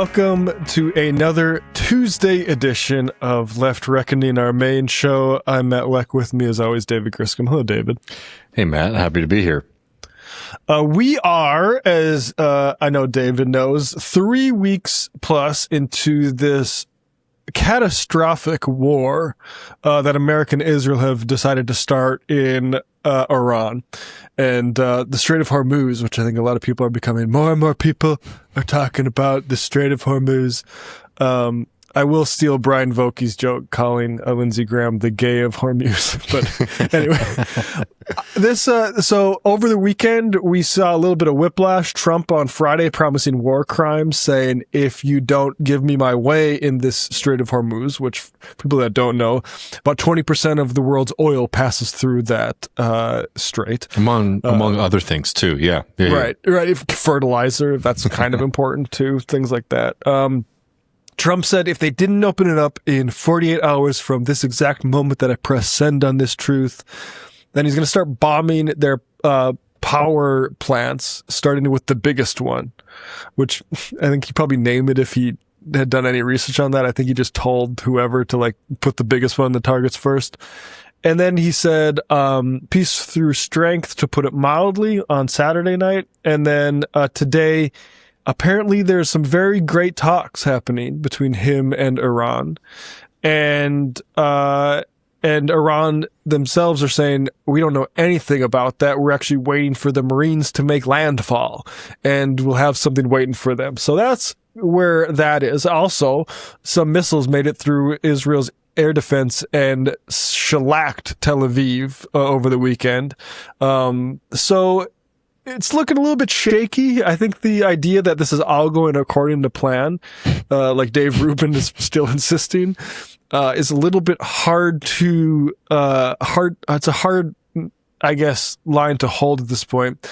welcome to another Tuesday edition of Left Reckoning, our main show. I'm Matt Leck. With me, as always, David Griscom. Hello, David. Hey, Matt. Happy to be here. We are, as I know David knows, 3 weeks plus into this catastrophic war that America and Israel have decided to start in Iran. And the Strait of Hormuz, which I think a lot of people are becoming, more and more people are talking about the Strait of Hormuz. I will steal Brian Vokey's joke calling Lindsey Graham the gay of Hormuz. But anyway, so over the weekend, we saw a little bit of whiplash. Trump on Friday promising war crimes, saying, if you don't give me my way in this Strait of Hormuz, which for people that don't know, about 20% of the world's oil passes through that strait. Among other things too. Yeah. Right. Fertilizer, that's kind of important too. Things like that. Trump said if they didn't open it up in 48 hours from this exact moment that I press send on this truth, then he's going to start bombing their power plants, starting with the biggest one, which I think he'd probably name it if he had done any research on that. I think he just told whoever to put the biggest one, the targets first. And then he said peace through strength, to put it mildly, on Saturday night. And then today, apparently there's some very great talks happening between him and Iran. And Iran themselves are saying, we don't know anything about that. We're actually waiting for the Marines to make landfall, and we'll have something waiting for them. So that's where that is. Also, some missiles made it through Israel's air defense and shellacked Tel Aviv over the weekend. So it's looking a little bit shaky. I think the idea that this is all going according to plan, like Dave Rubin is still insisting, is a little bit hard to, it's a hard, I guess, line to hold at this point.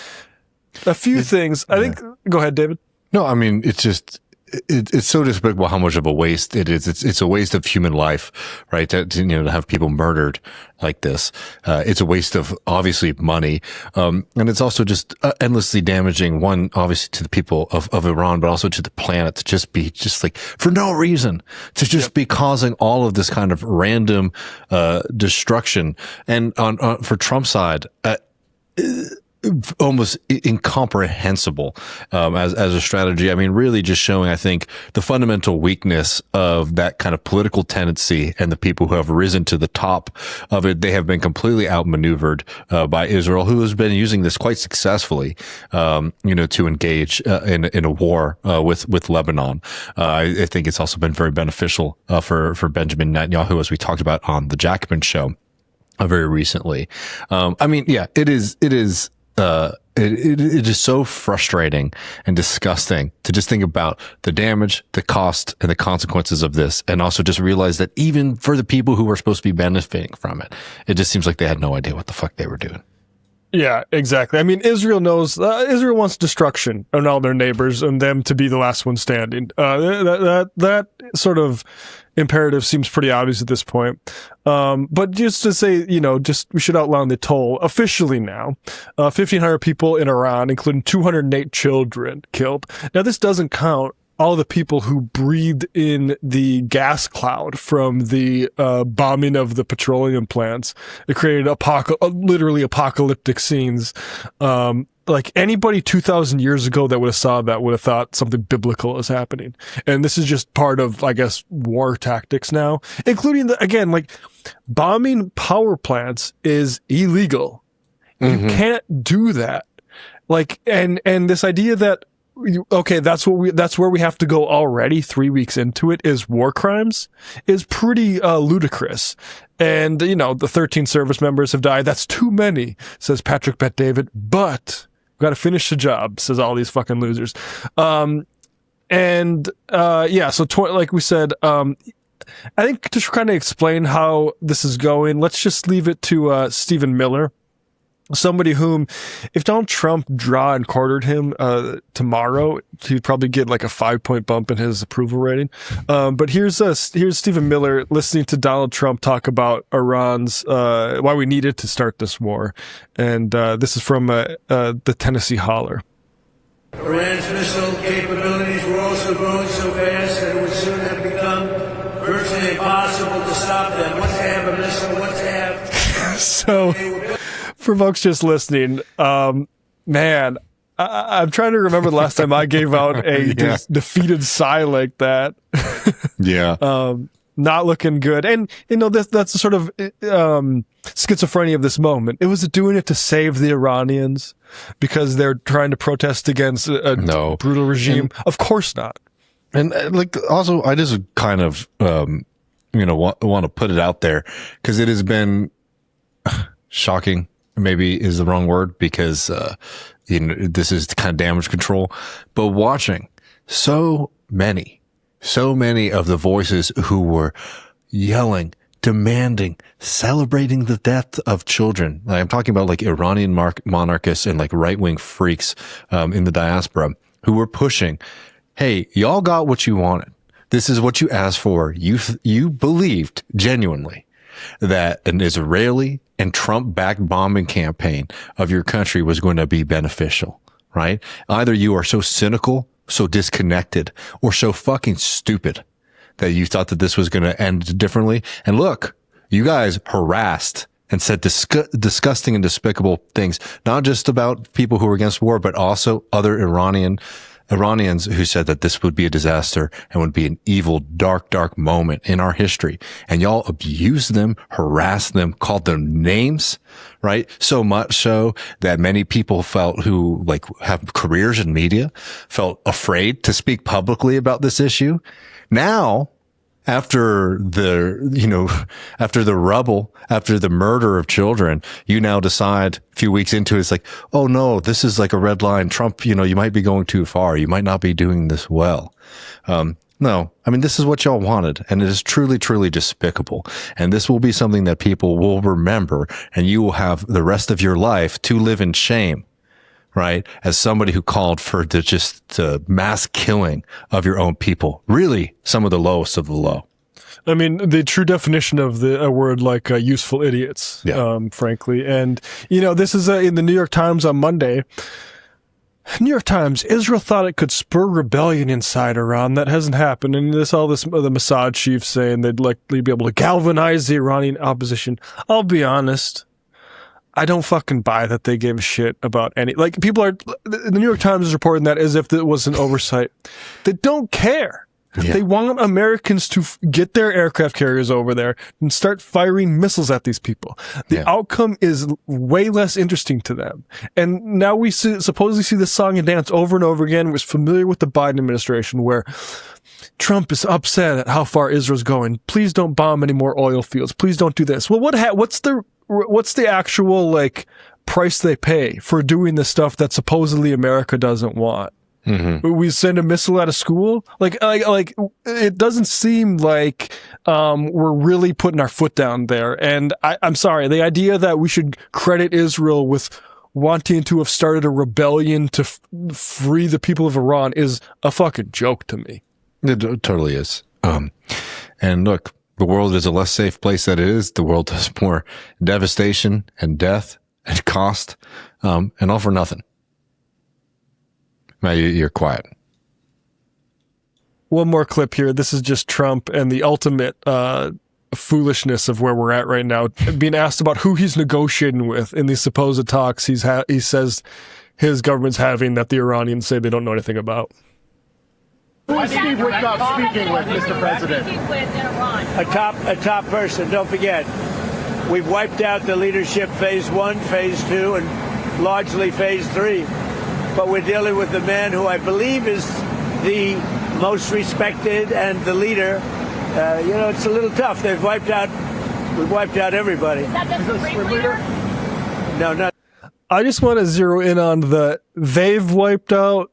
A few things. I think, go ahead, David. No, I mean, it's just, it's so despicable how much of a waste it is. It's a waste of human life, right? To have people murdered like this. It's a waste of, obviously, money. And it's also just endlessly damaging, one, obviously, to the people of Iran, but also to the planet, to just be for no reason, to just be causing all of this kind of random, destruction. And for Trump's side, almost incomprehensible as a strategy. I mean, really just showing, I think, the fundamental weakness of that kind of political tendency, and the people who have risen to the top of it. They have been completely outmaneuvered by Israel, who has been using this quite successfully, to engage in a war with Lebanon. I think it's also been very beneficial for Benjamin Netanyahu, as we talked about on the Jackman show very recently. It is. It is so frustrating and disgusting to just think about the damage, the cost, and the consequences of this, and also just realize that even for the people who were supposed to be benefiting from it, it just seems like they had no idea what the fuck they were doing. Yeah, exactly. I mean, Israel knows, Israel wants destruction on all their neighbors and them to be the last one standing. That sort of imperative seems pretty obvious at this point. But just to say, we should outline the toll officially now. 1,500 people in Iran, including 208 children killed. Now, this doesn't count all the people who breathed in the gas cloud from the bombing of the petroleum plants. It created literally apocalyptic scenes. Like anybody 2,000 years ago that would have saw that would have thought something biblical is happening. And this is just part of, I guess, war tactics now, including bombing power plants is illegal. Mm-hmm. You can't do that. And this idea that, that's where we have to go already 3 weeks into it, is war crimes, is pretty ludicrous. And, the 13 service members have died. That's too many, says Patrick Bet-David, but we've got to finish the job, says all these fucking losers. So like we said, I think to kind of explain how this is going, let's just leave it to Stephen Miller, somebody whom, if Donald Trump draw and quartered him tomorrow, he'd probably get like a 5-point bump in his approval rating. But here's Stephen Miller listening to Donald Trump talk about Iran's why we needed to start this war, and this is from the Tennessee Holler. Iran's missile capabilities were also were growing so fast that it would soon have become virtually impossible to stop them. Once they have a missile, once they have... So, for folks just listening, man, I'm trying to remember the last time I gave out a defeated sigh like that. Yeah. Not looking good. And, you know, that's the sort of schizophrenia of this moment. It was doing it to save the Iranians because they're trying to protest against a brutal regime. Of course not. And like, also, I just kind of, you know, want to put it out there because it has been shocking, maybe is the wrong word, because, you know, this is kind of damage control, but watching so many of the voices who were yelling, demanding, celebrating the death of children. Like, I'm talking about like Iranian monarchists and like right-wing freaks, in the diaspora who were pushing, hey, y'all got what you wanted. This is what you asked for. You believed genuinely that an Israeli and Trump-backed bombing campaign of your country was going to be beneficial, right? Either you are so cynical, so disconnected, or so fucking stupid that you thought that this was going to end differently. And look, you guys harassed and said disgusting and despicable things, not just about people who were against war, but also other Iranians who said that this would be a disaster and would be an evil, dark, dark moment in our history. And y'all abused them, harassed them, called them names, right? So much so that many people who like have careers in media felt afraid to speak publicly about this issue. Now, after the rubble, after the murder of children, you now decide a few weeks into it, it's like, oh no, this is like a red line. Trump, you know, you might be going too far. You might not be doing this well. No, I mean, this is what y'all wanted, and it is truly, truly despicable. And this will be something that people will remember, and you will have the rest of your life to live in shame, right? As somebody who called for the mass killing of your own people. Really, some of the lowest of the low. I mean, the true definition of a word like useful idiots, frankly. And, you know, this is in the New York Times on Monday. New York Times, Israel thought it could spur rebellion inside Iran. That hasn't happened. And the Mossad chief saying they'd likely be able to galvanize the Iranian opposition. I'll be honest, I don't fucking buy that they gave a shit about any, like, the New York Times is reporting that as if it was an oversight. They don't care. Yeah. They want Americans to get their aircraft carriers over there and start firing missiles at these people. The outcome is way less interesting to them. And now we supposedly see this song and dance over and over again. We're familiar with the Biden administration where Trump is upset at how far Israel's going. Please don't bomb any more oil fields. Please don't do this. Well, what's the actual like price they pay for doing the stuff that supposedly America doesn't want? Mm-hmm. We send a missile at a school. Like it doesn't seem like we're really putting our foot down there. And I'm sorry, the idea that we should credit Israel with wanting to have started a rebellion to free the people of Iran is a fucking joke to me. It totally is. And look, the world is a less safe place than it is. The world has more devastation and death and cost, and all for nothing. Now you're quiet. One more clip here. This is just Trump and the ultimate foolishness of where we're at right now. Being asked about who he's negotiating with in these supposed talks he says his government's having that the Iranians say they don't know anything about. Who is Steve Witkoff speaking with, Mr. President? A top person. Don't forget, we've wiped out the leadership phase 1, phase 2, and largely phase 3. But we're dealing with the man who I believe is the most respected and the leader. You know, it's a little tough. We've wiped out everybody. Is that the Supreme Leader? No, not. I just want to zero in on the they've wiped out, ...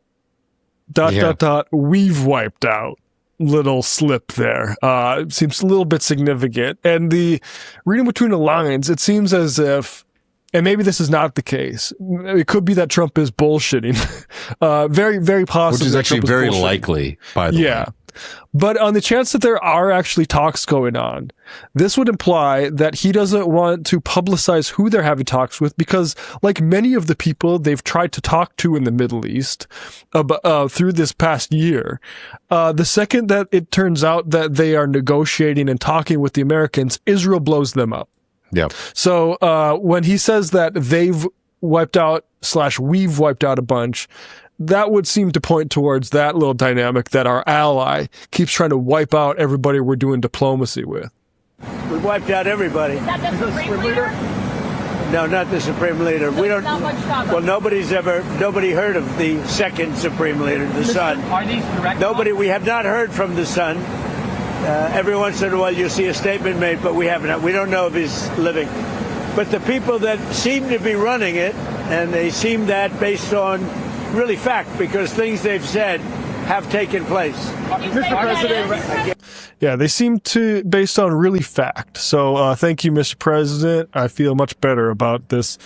we've wiped out little slip there. It seems a little bit significant. And the reading between the lines, it seems as if, and maybe this is not the case, it could be that Trump is bullshitting. Very, very possible. Which is actually very likely, by the way. But on the chance that there are actually talks going on, this would imply that he doesn't want to publicize who they're having talks with, because like many of the people they've tried to talk to in the Middle East through this past year, the second that it turns out that they are negotiating and talking with the Americans, Israel blows them up. Yeah. So when he says that they've wiped out / we've wiped out a bunch, that would seem to point towards that little dynamic that our ally keeps trying to wipe out everybody we're doing diplomacy with. We wiped out everybody. Is that the Supreme Leader? No, not the Supreme Leader. We don't. Not much talk. Well, nobody heard of the second Supreme Leader, the son. Are these direct? We have not heard from the son. Every once in a while you see a statement made, but we haven't. We don't know if he's living. But the people that seem to be running it, and they seem that based on really fact, because things they've said have taken place. Mr. President. Yeah, they seem to based on really fact. So thank you, Mr. President. I feel much better about this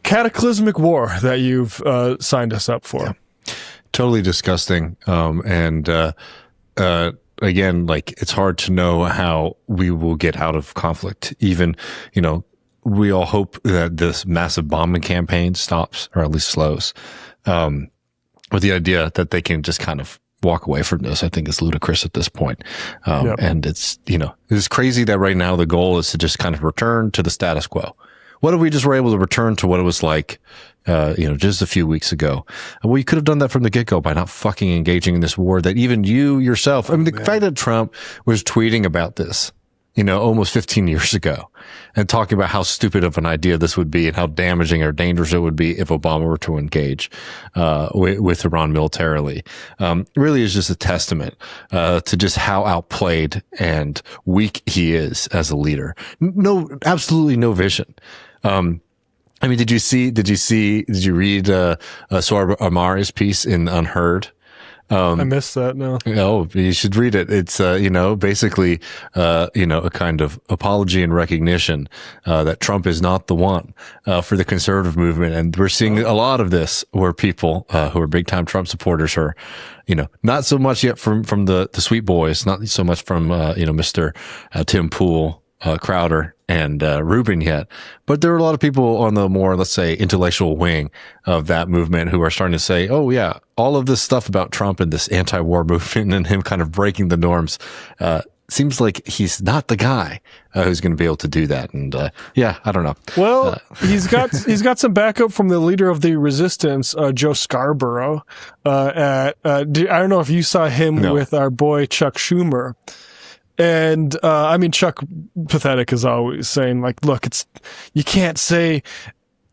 cataclysmic war that you've signed us up for. Yeah. Totally disgusting. Again, like, it's hard to know how we will get out of conflict. Even, we all hope that this massive bombing campaign stops, or at least slows. With the idea that they can just kind of walk away from this, I think is ludicrous at this point. Yep. And it's crazy that right now the goal is to just kind of return to the status quo. What if we just were able to return to what it was like, just a few weeks ago? Well, you could have done that from the get-go by not fucking engaging in this war that even you yourself, the fact that Trump was tweeting about this, almost 15 years ago, and talking about how stupid of an idea this would be and how damaging or dangerous it would be if Obama were to engage with Iran militarily, really is just a testament to just how outplayed and weak he is as a leader. Absolutely no vision. Did you read Sohrab Ahmari's piece in Unheard? I missed that. No. Oh, you should read it. It's, basically, a kind of apology and recognition, that Trump is not the one, for the conservative movement. And we're seeing a lot of this where people, who are big time Trump supporters are, not so much yet from the sweet boys, not so much from, Mr. Tim Pool, Crowder and Rubin yet, but there are a lot of people on the more, let's say, intellectual wing of that movement who are starting to say, oh yeah, all of this stuff about Trump and this anti-war movement and him kind of breaking the norms, seems like he's not the guy who's going to be able to do that. And I don't know. Well, he's got some backup from the leader of the resistance, Joe Scarborough. I don't know if you saw him with our boy Chuck Schumer. And, Chuck, pathetic as always, saying like, look, you can't say,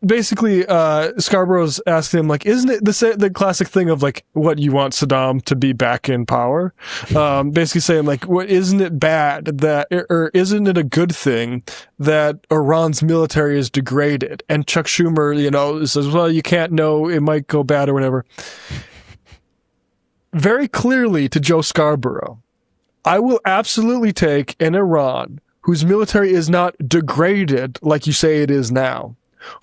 basically, Scarborough's asking him, like, isn't it the classic thing of like, what, you want Saddam to be back in power? Basically saying like, isn't it bad that, or isn't it a good thing that Iran's military is degraded? And Chuck Schumer, says, well, you can't know, it might go bad or whatever. Very clearly to Joe Scarborough, I will absolutely take an Iran whose military is not degraded like you say it is now,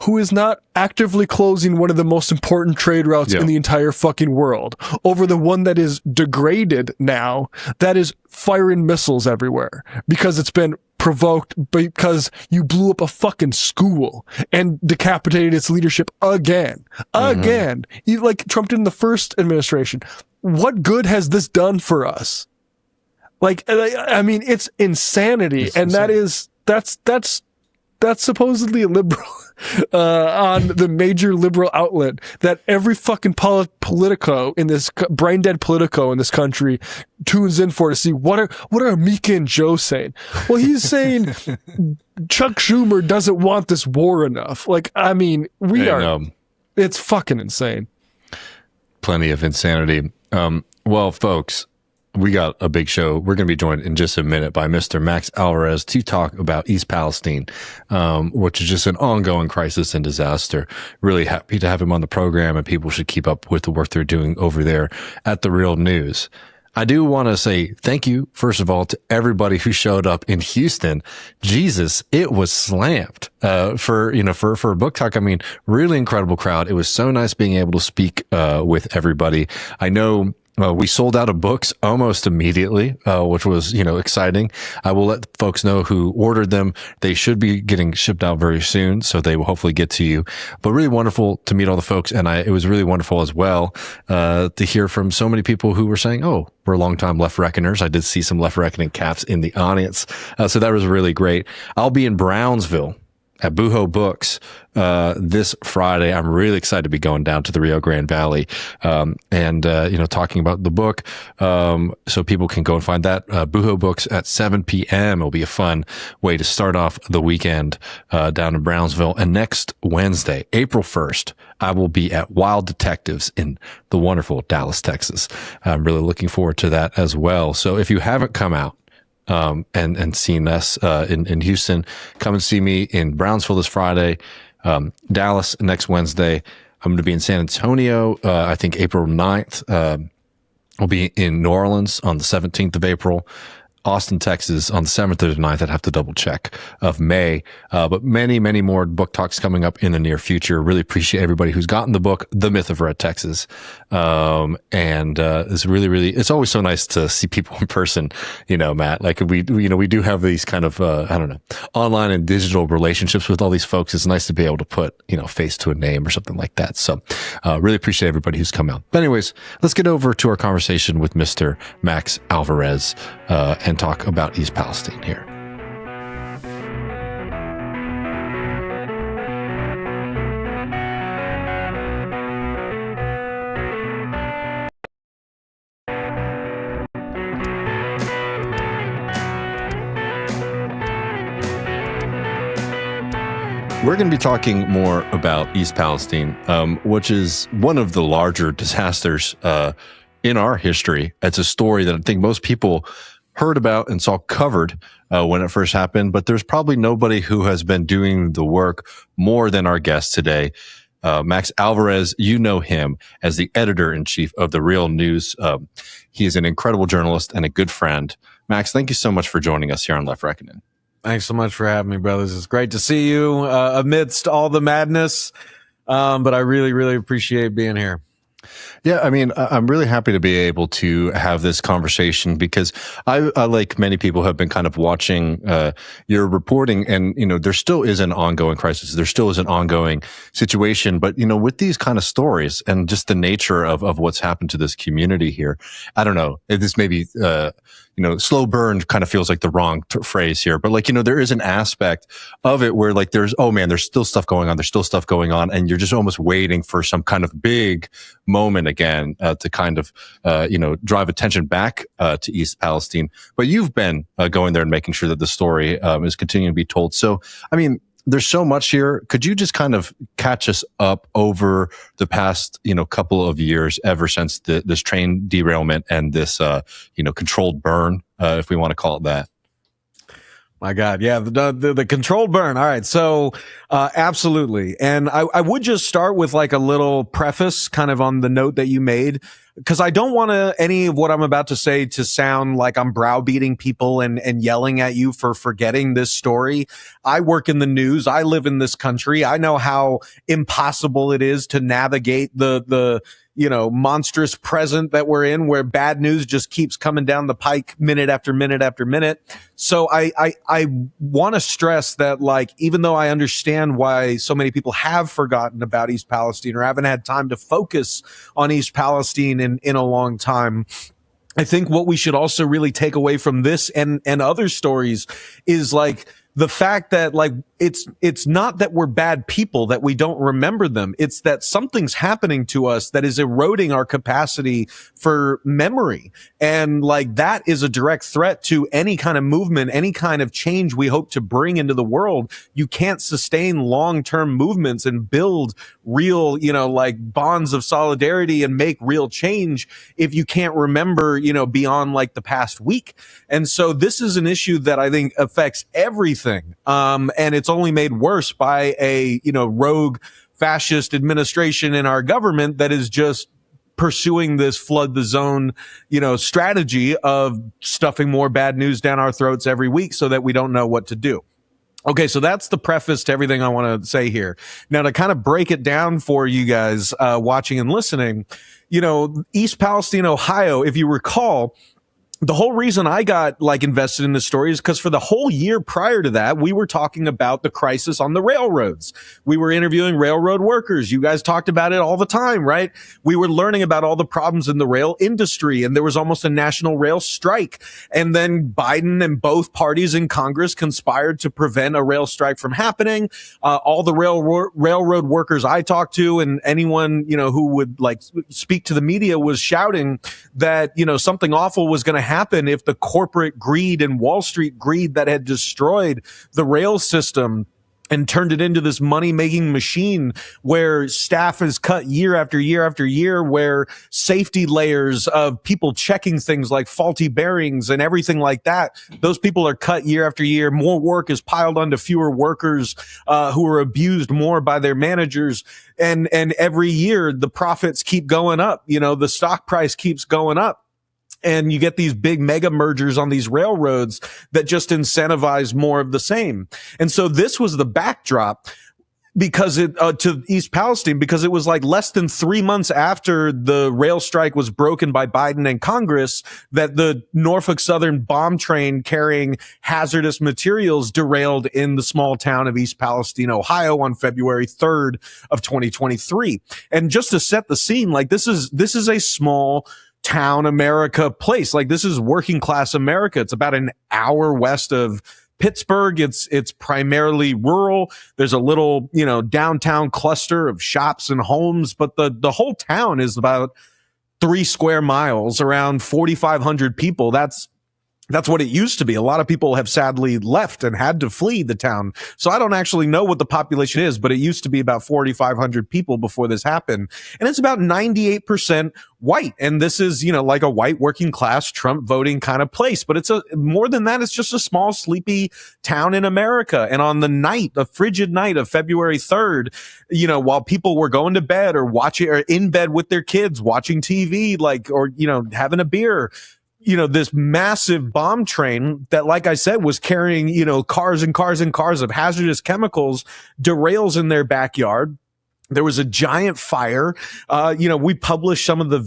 who is not actively closing one of the most important trade routes in the entire fucking world over the one that is degraded now, that is firing missiles everywhere because it's been provoked because you blew up a fucking school and decapitated its leadership again. Like Trump did in the first administration. What good has this done for us? It's insanity. And that's supposedly a liberal, on the major liberal outlet that every fucking Politico in this, brain dead Politico in this country tunes in for to see what are Mika and Joe saying? Well, he's saying Chuck Schumer doesn't want this war enough. It's fucking insane. Plenty of insanity. Well, folks, we got a big show. We're going to be joined in just a minute by Mr. Max Alvarez to talk about East Palestine, which is just an ongoing crisis and disaster. Really happy to have him on the program, and people should keep up with the work they're doing over there at The Real News. I do want to say thank you, first of all, to everybody who showed up in Houston. Jesus, it was slammed, for a book talk. Really incredible crowd. It was so nice being able to speak, with everybody. I know, We sold out of books almost immediately, which was, exciting. I will let folks know who ordered them. They should be getting shipped out very soon, so they will hopefully get to you. But really wonderful to meet all the folks, and it was really wonderful as well to hear from so many people who were saying, "Oh, we're longtime Left Reckoners." I did see some Left Reckoning caps in the audience, so that was really great. I'll be in Brownsville at Buho Books this Friday. I'm really excited to be going down to the Rio Grande Valley and talking about the book, so people can go and find that. Buho Books at 7 p.m. It'll be a fun way to start off the weekend down in Brownsville. And next Wednesday, April 1st, I will be at Wild Detectives in the wonderful Dallas, Texas. I'm really looking forward to that as well. So if you haven't come out and seen us in Houston, come and see me in Brownsville this Friday, Dallas next Wednesday. I'm going to be in San Antonio, I think April 9th. I'll be in New Orleans on the 17th of April. Austin, Texas on the 7th or the 9th. I'd have to double check of May. But many, many more book talks coming up in the near future. Really appreciate everybody who's gotten the book, The Myth of Red Texas. It's really, really, it's always so nice to see people in person, Matt, like we do have these kind of, online and digital relationships with all these folks. It's nice to be able to put, face to a name or something like that. So, really appreciate everybody who's come out. But anyways, let's get over to our conversation with Mr. Max Alvarez, and talk about East Palestine here. We're going to be talking more about East Palestine, which is one of the larger disasters in our history. It's a story that I think most people heard about and saw covered when it first happened, but there's probably nobody who has been doing the work more than our guest today. Max Alvarez, you know him as the editor-in-chief of The Real News. He is an incredible journalist and a good friend. Max, thank you so much for joining us here on Left Reckoning. Thanks so much for having me, brothers. It's great to see you amidst all the madness, but I really, really appreciate being here. Yeah, I mean, I'm really happy to be able to have this conversation because I like many people, have been kind of watching your reporting, and there still is an ongoing crisis. There still is an ongoing situation, but with these kind of stories and just the nature of what's happened to this community here, I don't know. This maybe slow burn kind of feels like the wrong phrase here, but there is an aspect of it where there's still stuff going on. There's still stuff going on, and you're just almost waiting for some kind of big moment again to kind of drive attention back to East Palestine. But you've been going there and making sure that the story is continuing to be told. So, I mean, there's so much here. Could you just kind of catch us up over the past, couple of years, ever since this train derailment and this, controlled burn, if we want to call it that? My God. Yeah. The controlled burn. All right. So, absolutely. And I would just start with a little preface kind of on the note that you made, because I don't want any of what I'm about to say to sound like I'm browbeating people and yelling at you for forgetting this story. I work in the news. I live in this country. I know how impossible it is to navigate the monstrous present that we're in, where bad news just keeps coming down the pike minute after minute after minute. So I want to stress that, even though I understand why so many people have forgotten about East Palestine or haven't had time to focus on East Palestine in a long time, I think what we should also really take away from this and other stories is the fact that it's not that we're bad people, that we don't remember them. It's that something's happening to us that is eroding our capacity for memory. And that is a direct threat to any kind of movement, any kind of change we hope to bring into the world. You can't sustain long-term movements and build real, bonds of solidarity and make real change if you can't remember, beyond the past week. And so this is an issue that I think affects everything. And it's only made worse by a, rogue fascist administration in our government that is just pursuing this flood the zone, strategy of stuffing more bad news down our throats every week so that we don't know what to do. Okay, so that's the preface to everything I want to say here. Now, to kind of break it down for you guys watching and listening, East Palestine, Ohio, if you recall, the whole reason I got invested in this story is because for the whole year prior to that, we were talking about the crisis on the railroads. We were interviewing railroad workers. You guys talked about it all the time, right? We were learning about all the problems in the rail industry, and there was almost a national rail strike. And then Biden and both parties in Congress conspired to prevent a rail strike from happening. All the railroad workers I talked to and anyone, who would speak to the media was shouting that, something awful was going to happen if the corporate greed and Wall Street greed that had destroyed the rail system and turned it into this money-making machine where staff is cut year after year after year, where safety layers of people checking things like faulty bearings and everything like that, those people are cut year after year. More work is piled onto fewer workers who are abused more by their managers. And every year the profits keep going up. The stock price keeps going up. And you get these big mega mergers on these railroads that just incentivize more of the same. And so this was the backdrop because to East Palestine, because it was less than 3 months after the rail strike was broken by Biden and Congress that the Norfolk Southern bomb train carrying hazardous materials derailed in the small town of East Palestine, Ohio on February 3rd of 2023. And just to set the scene, this is a small town America place. This is working class America. It's about an hour west of Pittsburgh. It's primarily rural. There's a little, downtown cluster of shops and homes, but the whole town is about 3 square miles, around 4,500 people. That's what it used to be. A lot of people have sadly left and had to flee the town. So I don't actually know what the population is, but it used to be about 4,500 people before this happened. And it's about 98% white. And this is, like a white working class Trump voting kind of place. But it's more than that. It's just a small, sleepy town in America. And on the frigid night of February 3rd, while people were going to bed or in bed with their kids, watching TV, or having a beer, this massive bomb train that, like I said, was carrying, cars and cars and cars of hazardous chemicals derails in their backyard. There was a giant fire. We published some of the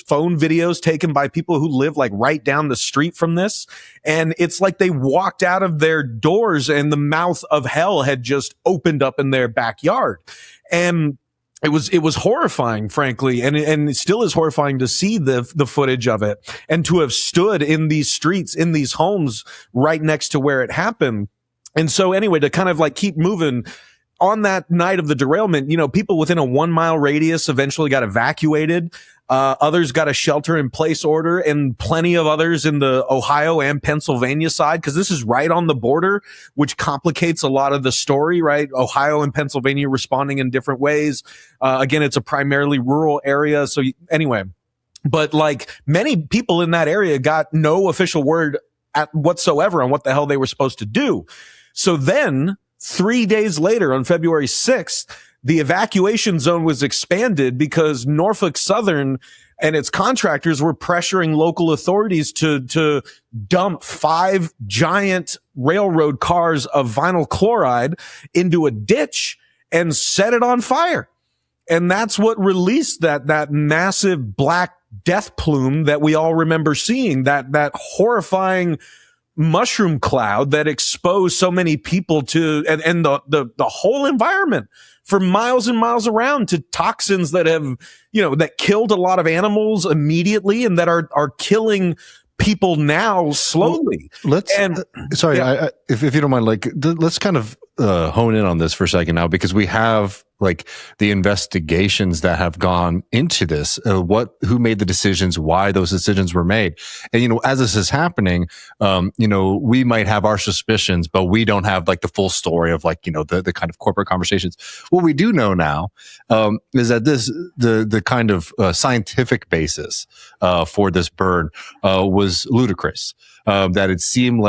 phone videos taken by people who live right down the street from this. And it's like they walked out of their doors and the mouth of hell had just opened up in their backyard. And it was horrifying, frankly, and it still is horrifying to see the footage of it and to have stood in these streets, in these homes right next to where it happened. And so anyway, to kind of keep moving, on that night of the derailment, people within a 1 mile radius eventually got evacuated. Others got a shelter in place order, and plenty of others in the Ohio and Pennsylvania side, because this is right on the border, which complicates a lot of the story, right? Ohio and Pennsylvania responding in different ways. Again, it's a primarily rural area. So anyway, but many people in that area got no official word whatsoever on what the hell they were supposed to do. So then 3 days later, on February 6th, the evacuation zone was expanded because Norfolk Southern and its contractors were pressuring local authorities to dump 5 giant railroad cars of vinyl chloride into a ditch and set it on fire. And that's what released that massive black death plume that we all remember seeing, that horrifying mushroom cloud that exposed so many people to and the whole environment for miles and miles around to toxins that have, that killed a lot of animals immediately and that are killing people now slowly. If you don't mind, let's kind of hone in on this for a second now, because we have the investigations that have gone into this, who made the decisions, why those decisions were made. And, as this is happening, we might have our suspicions, but we don't have the full story of the kind of corporate conversations. What we do know now, is that the kind of scientific basis, for this burn, was ludicrous. That it seemed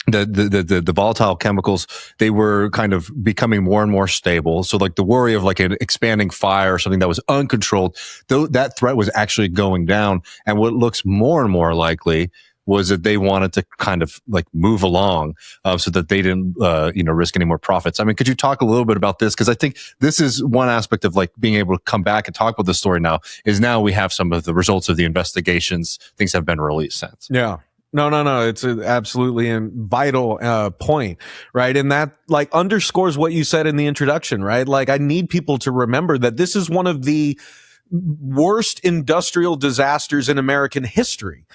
the volatile chemicals, they were kind of becoming more and more stable. So the worry of an expanding fire or something that was uncontrolled, though that threat was actually going down. And what looks more and more likely was that they wanted to kind of like move along, so that they didn't, risk any more profits. I mean, could you talk a little bit about this? Because I think this is one aspect of like being able to come back and talk about the story now, is now we have some of the results of the investigations. Things have been released since. Yeah. No. It's an absolutely vital point, right? And that like underscores what you said in the introduction, right? Like I need people to remember that this is one of the worst industrial disasters in American history.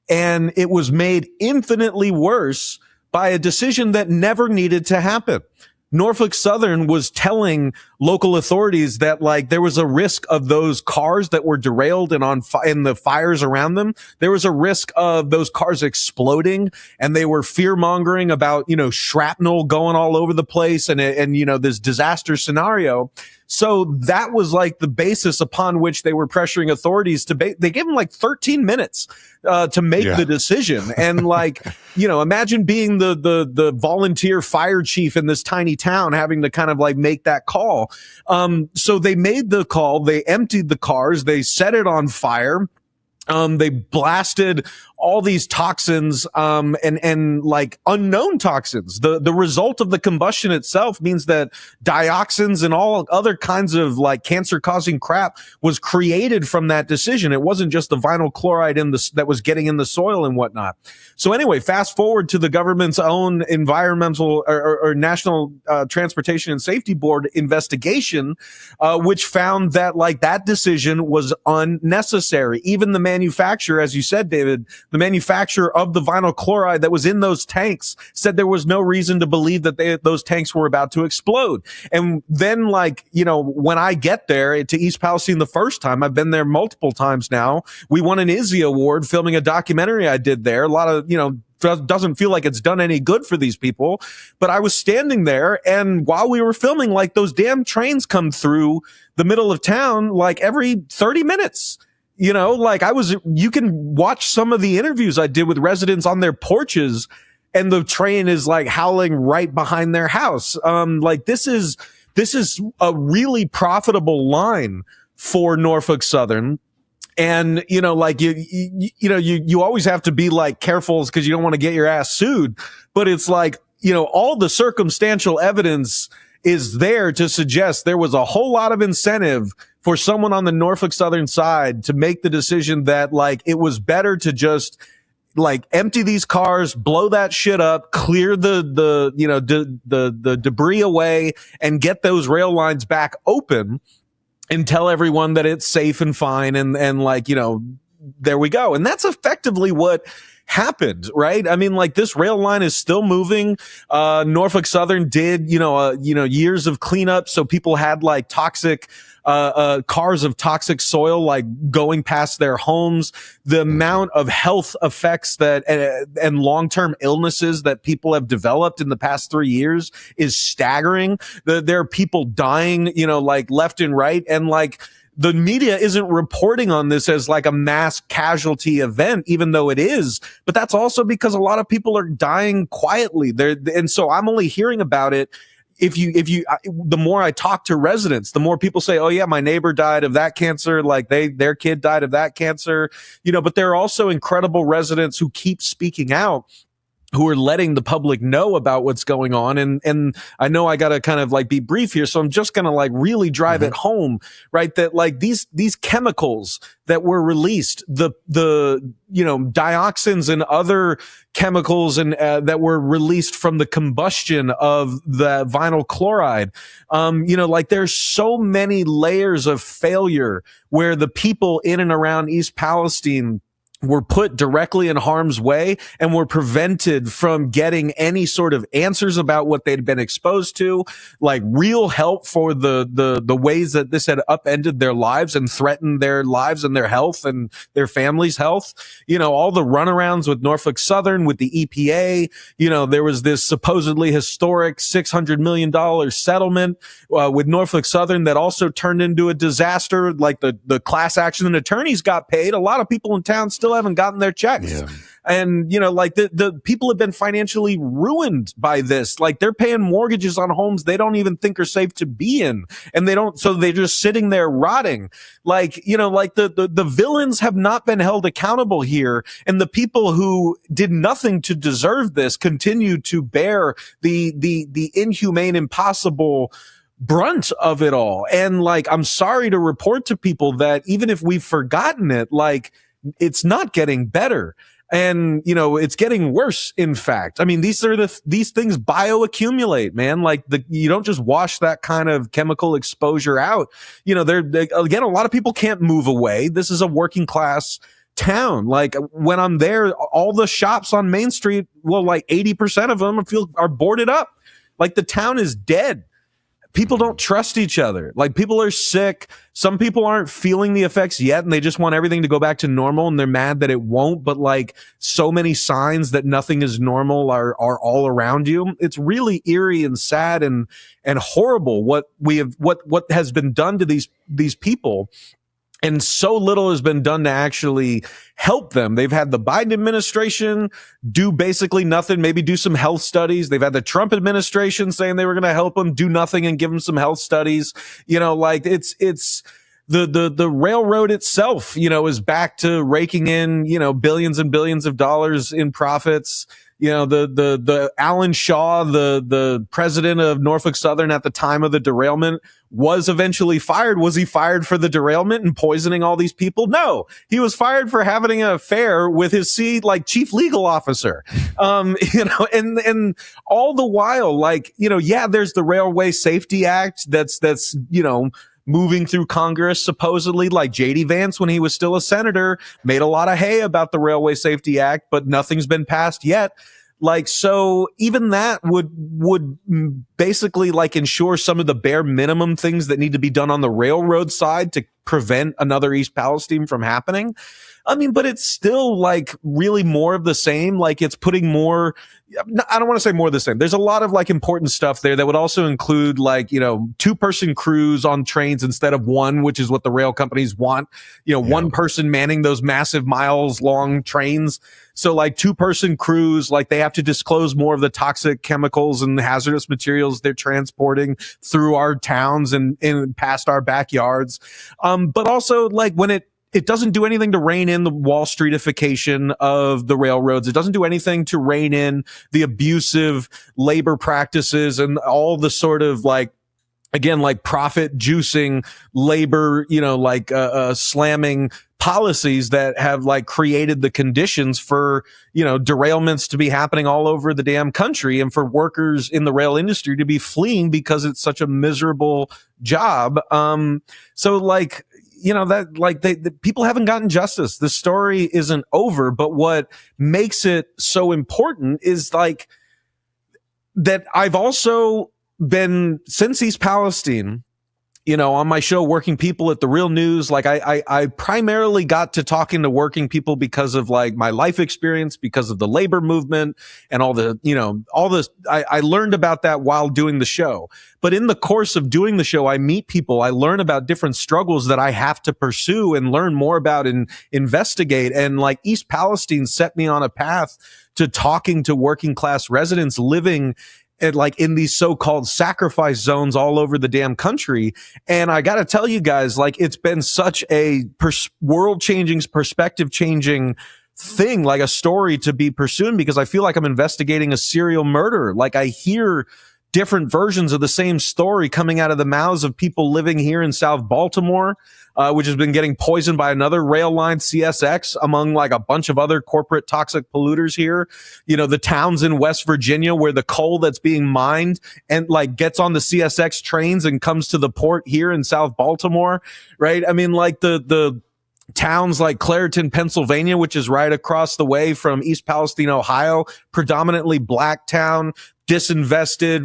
And it was made infinitely worse by a decision that never needed to happen. Norfolk Southern was telling local authorities that like there was a risk of those cars that were derailed and in the fires around them. There was a risk of those cars exploding, and they were fear mongering about, shrapnel going all over the place and this disaster scenario. So that was like the basis upon which they were pressuring authorities to they gave them like 13 minutes to make the decision. And like, imagine being the volunteer fire chief in this tiny town having to kind of like make that call. So they made the call, they emptied the cars, they set it on fire. They blasted all these toxins, and like unknown toxins. The result of the combustion itself means that dioxins and all other kinds of like cancer causing crap was created from that decision. It wasn't just the vinyl chloride that was getting in the soil and whatnot. So anyway, fast forward to the government's own environmental or National Transportation and Safety Board investigation, which found that like that decision was unnecessary. Even the manufacturer, as you said, David, the manufacturer of the vinyl chloride that was in those tanks said there was no reason to believe that those tanks were about to explode. And then when I get there to East Palestine the first time, I've been there multiple times now. We won an IZZY award filming a documentary I did there. A lot of, doesn't feel like it's done any good for these people. But I was standing there, and while we were filming, like those damn trains come through the middle of town, like every 30 minutes. You can watch some of the interviews I did with residents on their porches, and the train is like howling right behind their house. This is a really profitable line for Norfolk Southern. And, you always have to be like careful because you don't want to get your ass sued. But it's like, all the circumstantial evidence is there to suggest there was a whole lot of incentive for someone on the Norfolk Southern side to make the decision that like it was better to just like empty these cars, blow that shit up, clear the debris away, and get those rail lines back open and tell everyone that it's safe and fine. And there we go. And that's effectively what happened, right? I mean, like this rail line is still moving. Norfolk Southern did, years of cleanup. So people had like toxic, cars of toxic soil, like going past their homes. The amount of health effects that, and long-term illnesses that people have developed in the past 3 years is staggering. There are people dying, like left and right. And like, the media isn't reporting on this as like a mass casualty event, even though it is. But that's also because a lot of people are dying quietly. And so I'm only hearing about it the more I talk to residents, the more people say, oh yeah, my neighbor died of that cancer. Like their kid died of that cancer, but there are also incredible residents who keep speaking out, who are letting the public know about what's going on. And I know I got to kind of like be brief here. So I'm just going to like really drive it home, right? That like these chemicals that were released, the dioxins and other chemicals and that were released from the combustion of the vinyl chloride. There's so many layers of failure where the people in and around East Palestine were put directly in harm's way and were prevented from getting any sort of answers about what they'd been exposed to, like real help for the ways that this had upended their lives and threatened their lives and their health and their family's health. All the runarounds with Norfolk Southern, with the EPA, there was this supposedly historic $600 million settlement with Norfolk Southern that also turned into a disaster. Like the class action attorneys got paid. A lot of people in town still haven't gotten their checks. And, you know, like the people have been financially ruined by this. Like they're paying mortgages on homes they don't even think are safe to be in. And so they're just sitting there rotting. Like, you know, like the villains have not been held accountable here. And the people who did nothing to deserve this continue to bear the inhumane, impossible brunt of it all. And like, I'm sorry to report to people that even if we've forgotten it, like it's not getting better. And, you know, it's getting worse. In fact, I mean, these things bioaccumulate, man. Like you don't just wash that kind of chemical exposure out. You know, again, a lot of people can't move away. This is a working class town. Like when I'm there, all the shops on Main Street, well, like 80% of them are boarded up. Like the town is dead. People don't trust each other. Like people are sick. Some people aren't feeling the effects yet and they just want everything to go back to normal and they're mad that it won't. But like so many signs that nothing is normal are all around you. It's really eerie and sad and horrible what has been done to these people. And so little has been done to actually help them. They've had the Biden administration do basically nothing, maybe do some health studies. They've had the Trump administration saying they were going to help them, do nothing and give them some health studies. You know, like it's the railroad itself, you know, is back to raking in, you know, billions and billions of dollars in profits. You know, the Alan Shaw, the president of Norfolk Southern at the time of the derailment, was eventually fired. Was he fired for the derailment and poisoning all these people? No, he was fired for having an affair with his chief legal officer. You know, and all the while, like, you know, yeah, there's the Railway Safety Act that's, you know, moving through Congress, supposedly. Like J.D. Vance, when he was still a senator, made a lot of hay about the Railway Safety Act, but nothing's been passed yet. Like, so even that would basically like ensure some of the bare minimum things that need to be done on the railroad side to prevent another East Palestine from happening. I mean, but it's still like really more of the same. Like it's putting more, I don't want to say more of the same. There's a lot of like important stuff there that would also include like, you know, 2-person crews on trains instead of one, which is what the rail companies want. You know, one person manning those massive miles long trains. So like 2-person crews, like they have to disclose more of the toxic chemicals and hazardous materials they're transporting through our towns and past our backyards. But also like when it doesn't do anything to rein in the Wall Streetification of the railroads. It doesn't do anything to rein in the abusive labor practices and all the sort of like, again, like profit juicing labor, you know, like, slamming policies that have like created the conditions for, you know, derailments to be happening all over the damn country and for workers in the rail industry to be fleeing because it's such a miserable job. So like, you know, that like the people haven't gotten justice. The story isn't over, but what makes it so important is like that I've also been since East Palestine, you know, on my show, Working People at The Real News, like I primarily got to talking to working people because of like my life experience, because of the labor movement and all the, you know, all this. I learned about that while doing the show. But in the course of doing the show, I meet people. I learn about different struggles that I have to pursue and learn more about and investigate. And like East Palestine set me on a path to talking to working class residents living like in these so-called sacrifice zones all over the damn country. And I got to tell you guys, like it's been such a world-changing, perspective-changing thing, like a story to be pursuing, because I feel like I'm investigating a serial murder. Like I hear different versions of the same story coming out of the mouths of people living here in South Baltimore, which has been getting poisoned by another rail line, CSX, among like a bunch of other corporate toxic polluters here. You know, the towns in West Virginia where the coal that's being mined and like gets on the CSX trains and comes to the port here in South Baltimore, right? I mean, like the towns like Clairton, Pennsylvania, which is right across the way from East Palestine, Ohio, predominantly black town. disinvested,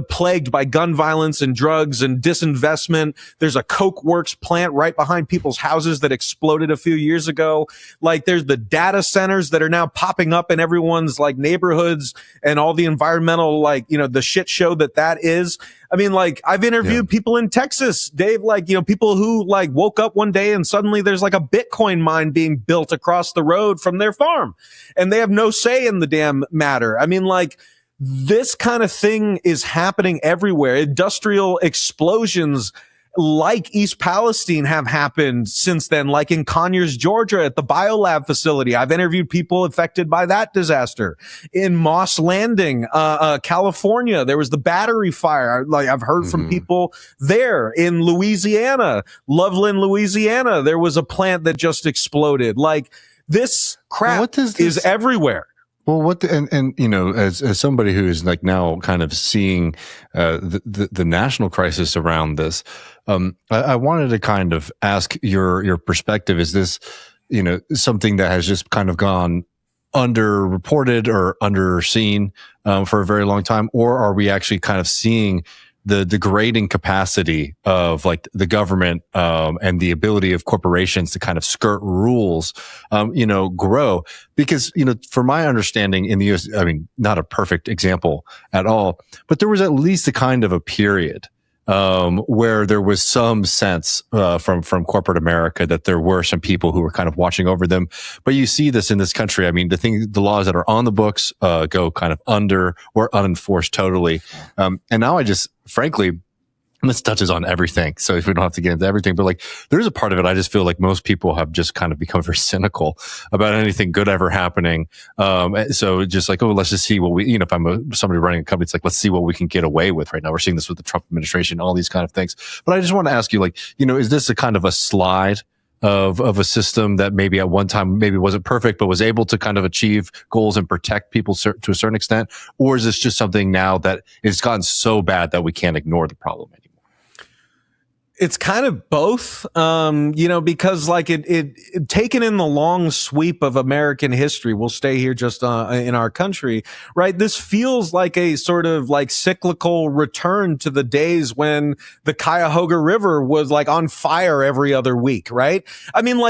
plagued by gun violence and drugs and disinvestment. There's a Coke Works plant right behind people's houses that exploded a few years ago. Like there's the data centers that are now popping up in everyone's like neighborhoods and all the environmental, the shit show that is. I mean, like I've interviewed people in Texas, Dave, people who woke up one day and suddenly there's like a Bitcoin mine being built across the road from their farm and they have no say in the damn matter. I mean, this kind of thing is happening everywhere. Industrial explosions like East Palestine have happened since then, like in Conyers, Georgia at the biolab facility. I've interviewed people affected by that disaster. In Moss Landing, California, there was the battery fire. I've heard from people there. In Louisiana, Loveland, Louisiana, there was a plant that just exploded. This crap is everywhere. Well, as somebody who is now kind of seeing the national crisis around this, I wanted to kind of ask your perspective. Is this something that has just kind of gone underreported or underseen for a very long time, or are we actually kind of seeing the degrading capacity of the government and the ability of corporations to kind of skirt rules grow? Because from my understanding in the US, I mean, not a perfect example at all, but there was at least a kind of a period where there was some sense from corporate America that there were some people who were kind of watching over them. But you see this in this country. I mean, the laws that are on the books go kind of under or unenforced totally. And now I just, frankly, and this touches on everything, so if we don't have to get into everything, but there's a part of it I just feel like most people have just kind of become very cynical about anything good ever happening. So just let's just see what we, if I'm somebody running a company, it's let's see what we can get away with right now. We're seeing this with the Trump administration, all these kind of things. But I just want to ask you, is this a kind of a slide of a system that maybe at one time maybe wasn't perfect, but was able to kind of achieve goals and protect people to a certain extent? Or is this just something now that it's gotten so bad that we can't ignore the problem anymore? It's kind of both, because it taken in the long sweep of American history, we'll stay here just in our country, right? This feels like a sort of cyclical return to the days when the Cuyahoga River was on fire every other week, right? I mean,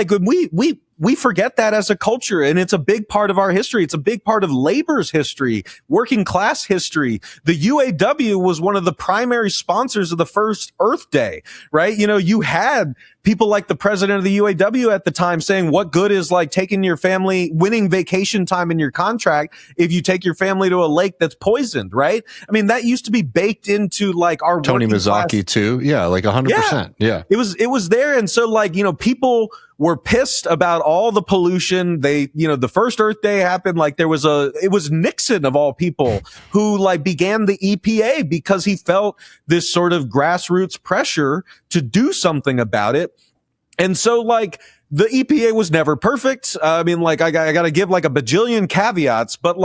we forget that as a culture, and it's a big part of our history. It's a big part of labor's history, working class history. The UAW was one of the primary sponsors of the first Earth Day, right? You had people like the president of the UAW at the time saying, what good is taking your family, winning vacation time in your contract if you take your family to a lake that's poisoned, right? I mean, that used to be baked into our Tony Mazzocchi too. Yeah, 100%. Yeah. It was there. And so people were pissed about all the pollution. They, the first Earth Day happened. It was Nixon of all people who began the EPA because he felt this sort of grassroots pressure to do something about it. And so the EPA was never perfect. I mean, I got to give a bajillion caveats, but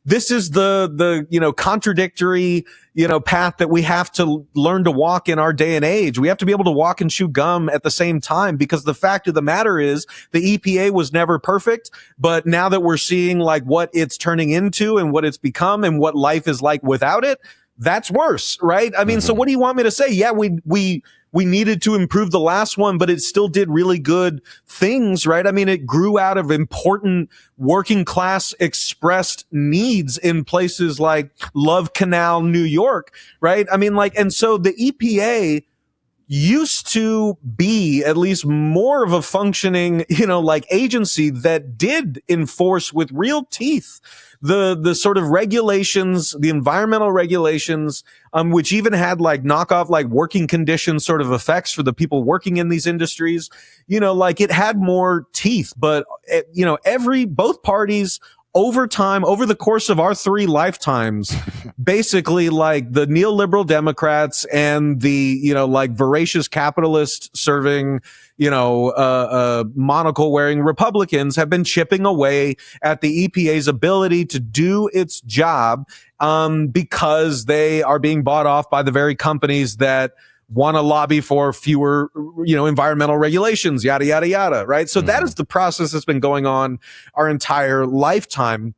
this is the contradictory, path that we have to learn to walk in our day and age. We have to be able to walk and chew gum at the same time, because the fact of the matter is the EPA was never perfect. But now that we're seeing what it's turning into and what it's become and what life is like without it, that's worse, right? I mean, so what do you want me to say? Yeah, we needed to improve the last one, but it still did really good things, right? I mean, it grew out of important working class expressed needs in places like Love Canal, New York, right? I mean, and so the EPA used to be at least more of a functioning, agency that did enforce with real teeth the sort of regulations, the environmental regulations, which even had knockoff, working conditions sort of effects for the people working in these industries. It had more teeth, but both parties over time, over the course of our 3 lifetimes, basically the neoliberal Democrats and the, voracious capitalist serving, monocle wearing Republicans have been chipping away at the EPA's ability to do its job, because they are being bought off by the very companies that want to lobby for fewer, environmental regulations, yada, yada, yada, right? So that is the process that's been going on our entire lifetime.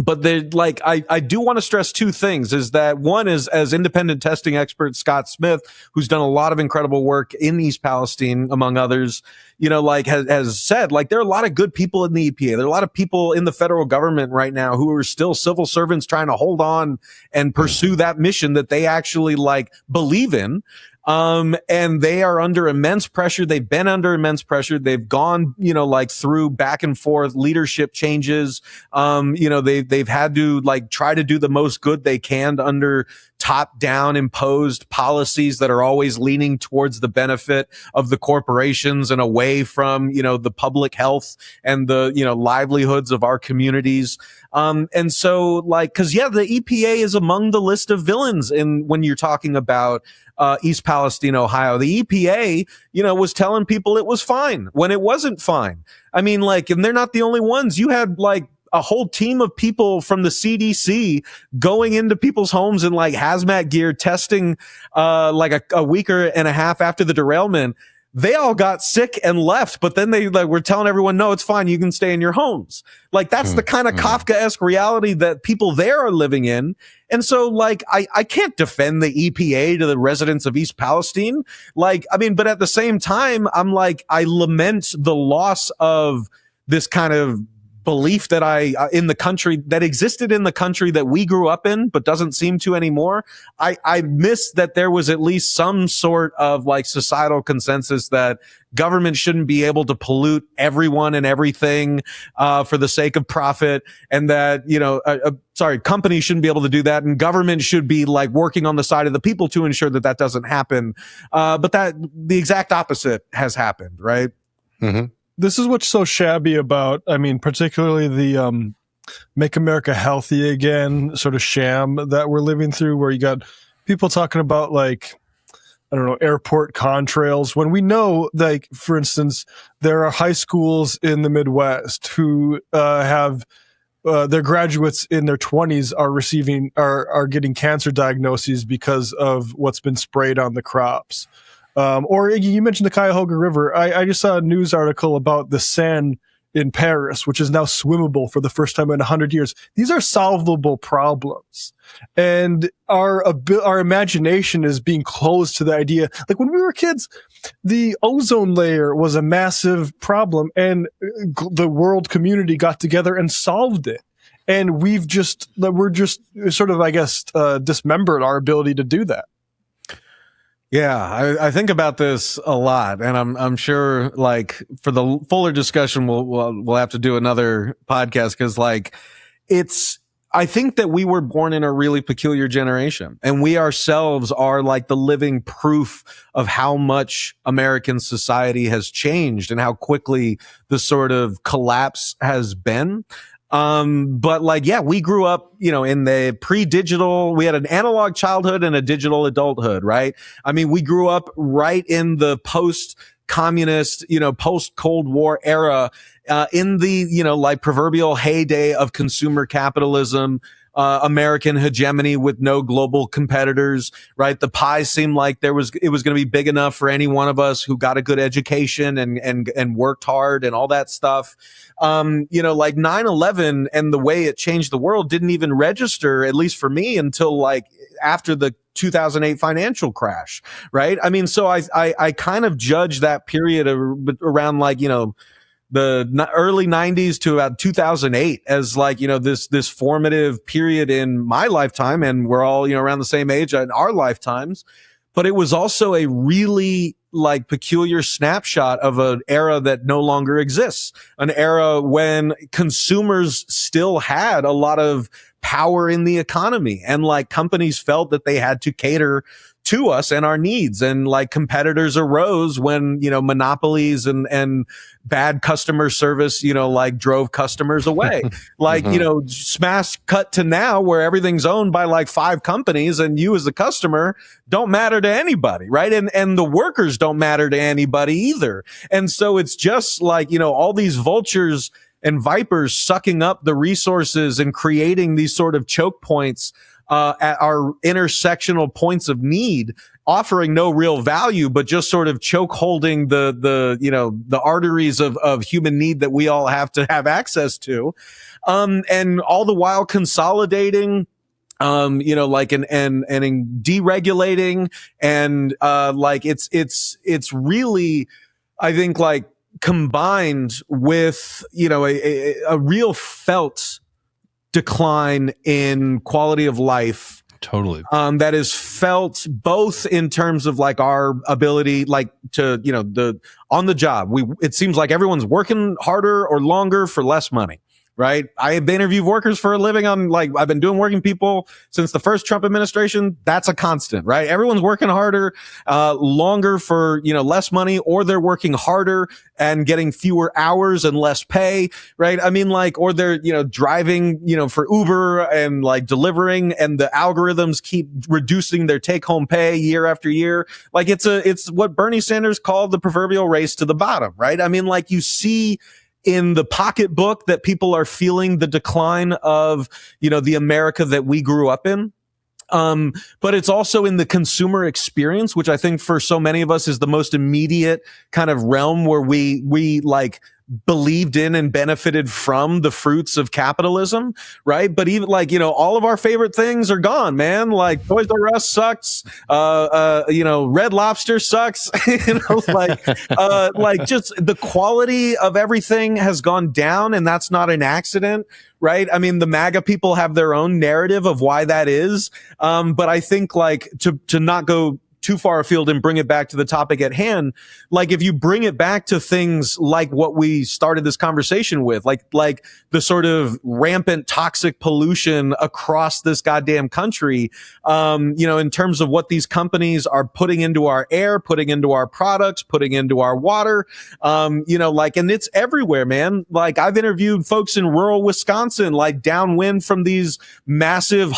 But they like, I do want to stress two things is that one is as independent testing expert Scott Smith, who's done a lot of incredible work in East Palestine, among others, you know, like has said, like there are a lot of good people in the EPA. There are a lot of people in the federal government right now who are still civil servants trying to hold on and pursue that mission that they actually like believe in. And they are under immense pressure. They've been under immense pressure. They've gone, you know, like through back and forth leadership changes. You know, they've had to like try to do the most good they can under top down imposed policies that are always leaning towards the benefit of the corporations and away from, you know, the public health and the, you know, livelihoods of our communities. And so like, cause yeah, the EPA is among the list of villains when you're talking about, East Palestine, Ohio. The EPA, you know, was telling people it was fine when it wasn't fine. I mean, like, and they're not the only ones. You had like a whole team of people from the CDC going into people's homes in like hazmat gear, testing, like a week and a half after the derailment. They all got sick and left, but then they like were telling everyone, no, it's fine. You can stay in your homes. Like that's the kind of Kafkaesque reality that people there are living in. And so like, I can't defend the EPA to the residents of East Palestine. Like, I mean, but at the same time, I'm like, I lament the loss of this kind of belief that in the country that existed in the country that we grew up in, but doesn't seem to anymore. I miss that there was at least some sort of like societal consensus that government shouldn't be able to pollute everyone and everything, for the sake of profit. And that, you know, companies shouldn't be able to do that. And government should be like working on the side of the people to ensure that that doesn't happen. But that the exact opposite has happened, right? Mm-hmm. This is what's so shabby about, I mean, particularly the Make America Healthy Again sort of sham that we're living through, where you got people talking about like, I don't know, airport contrails, when we know, like, for instance, there are high schools in the Midwest who have their graduates in their 20s are getting cancer diagnoses because of what's been sprayed on the crops. Or you mentioned the Cuyahoga River. I just saw a news article about the Seine in Paris, which is now swimmable for the first time in 100 years. These are solvable problems. And our imagination is being closed to the idea. Like when we were kids, the ozone layer was a massive problem and the world community got together and solved it. And we're just sort of, I guess, dismembered our ability to do that. Yeah, I think about this a lot, and I'm sure like for the fuller discussion we'll have to do another podcast because like I think that we were born in a really peculiar generation, and we ourselves are like the living proof of how much American society has changed and how quickly the sort of collapse has been. But like, yeah, we grew up, you know, in the pre-digital, we had an analog childhood and a digital adulthood, right? I mean, we grew up right in the post-communist, you know, post-Cold War era, in the, you know, like proverbial heyday of consumer capitalism, American hegemony with no global competitors, right? The pie seemed like it was going to be big enough for any one of us who got a good education and worked hard and all that stuff. You know, like 9/11 and the way it changed the world didn't even register, at least for me, until like after the 2008 financial crash, right? I mean, so I kind of judge that period around like, you know, the early 90s to about 2008 as like, you know, this formative period in my lifetime. And we're all, you know, around the same age in our lifetimes. But it was also a really like peculiar snapshot of an era that no longer exists, an era when consumers still had a lot of power in the economy and like companies felt that they had to cater to us and our needs, and like competitors arose when, you know, monopolies and bad customer service, you know, like drove customers away. Like, you know, smash cut to now where everything's owned by like 5 companies and you as the customer don't matter to anybody, right? And the workers don't matter to anybody either. And so it's just like, you know, all these vultures and vipers sucking up the resources and creating these sort of choke points at our intersectional points of need, offering no real value, but just sort of choke holding the arteries of human need that we all have to have access to. And all the while consolidating, and deregulating, and it's really, I think, like, combined with, a real felt decline in quality of life. Totally. That is felt both in terms of like our ability, like to, on the job. It seems like everyone's working harder or longer for less money. Right. I have interviewed workers for a living I've been doing working people since the first Trump administration. That's a constant, right? Everyone's working harder, longer for, less money, or they're working harder and getting fewer hours and less pay, right? I mean, or they're, driving, for Uber and delivering, and the algorithms keep reducing their take home pay year after year. It's what Bernie Sanders called the proverbial race to the bottom, right? I mean, you see in the pocketbook that people are feeling the decline of, the America that we grew up in. But it's also in the consumer experience, which I think for so many of us is the most immediate kind of realm where we believed in and benefited from the fruits of capitalism, right? But even all of our favorite things are gone, man. Like Toys R Us sucks, Red Lobster sucks, just the quality of everything has gone down, and that's not an accident. Right. I mean, the MAGA people have their own narrative of why that is. But I think to not go too far afield and bring it back to the topic at hand, if you bring it back to things like what we started this conversation with, like the sort of rampant toxic pollution across this goddamn country, in terms of what these companies are putting into our air, putting into our products, putting into our water, and it's everywhere, man. I've interviewed folks in rural Wisconsin, downwind from these massive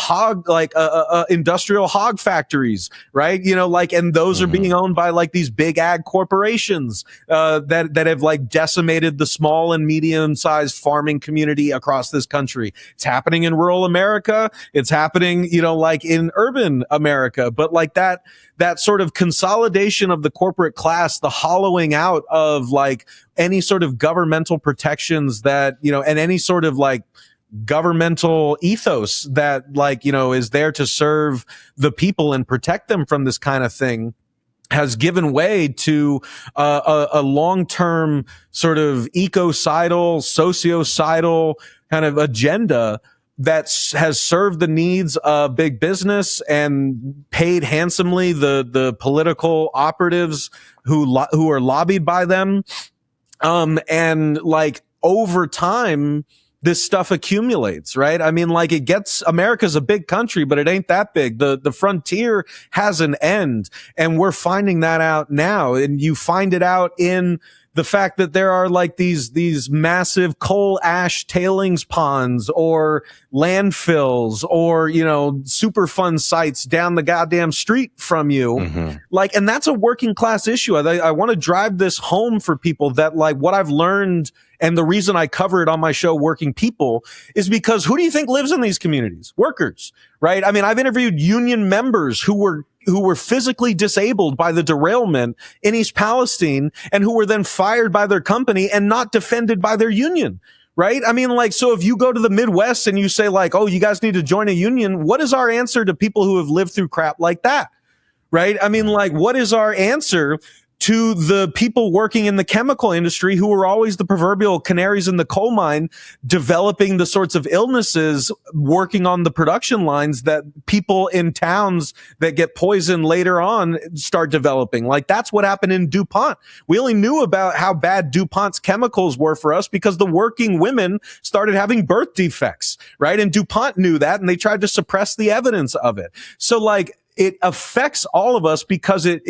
industrial hog factories, right? And those are being owned by these big ag corporations, that have decimated the small and medium sized farming community across this country. It's happening in rural America. It's happening, in urban America. But that sort of consolidation of the corporate class, the hollowing out of any sort of governmental protections that, and any sort of governmental ethos that is there to serve the people and protect them from this kind of thing, has given way to a long-term sort of ecocidal, sociocidal kind of agenda that has served the needs of big business and paid handsomely the political operatives who are lobbied by them. And over time, this stuff accumulates, right? I mean, America's a big country, but it ain't that big. The frontier has an end, and we're finding that out now. And you find it out in the fact that there are these massive coal ash tailings ponds or landfills or, Superfund sites down the goddamn street from you. Mm-hmm. And that's a working class issue. I want to drive this home for people that what I've learned, and the reason I cover it on my show, Working People, is because who do you think lives in these communities? Workers, right? I mean, I've interviewed union members who were physically disabled by the derailment in East Palestine and who were then fired by their company and not defended by their union. Right? I mean, so if you go to the Midwest and you say oh, you guys need to join a union, what is our answer to people who have lived through crap like that? Right? I mean, what is our answer to the people working in the chemical industry who are always the proverbial canaries in the coal mine, developing the sorts of illnesses, working on the production lines that people in towns that get poisoned later on start developing? That's what happened in DuPont. We only knew about how bad DuPont's chemicals were for us because the working women started having birth defects, right? And DuPont knew that, and they tried to suppress the evidence of it. So it affects all of us because it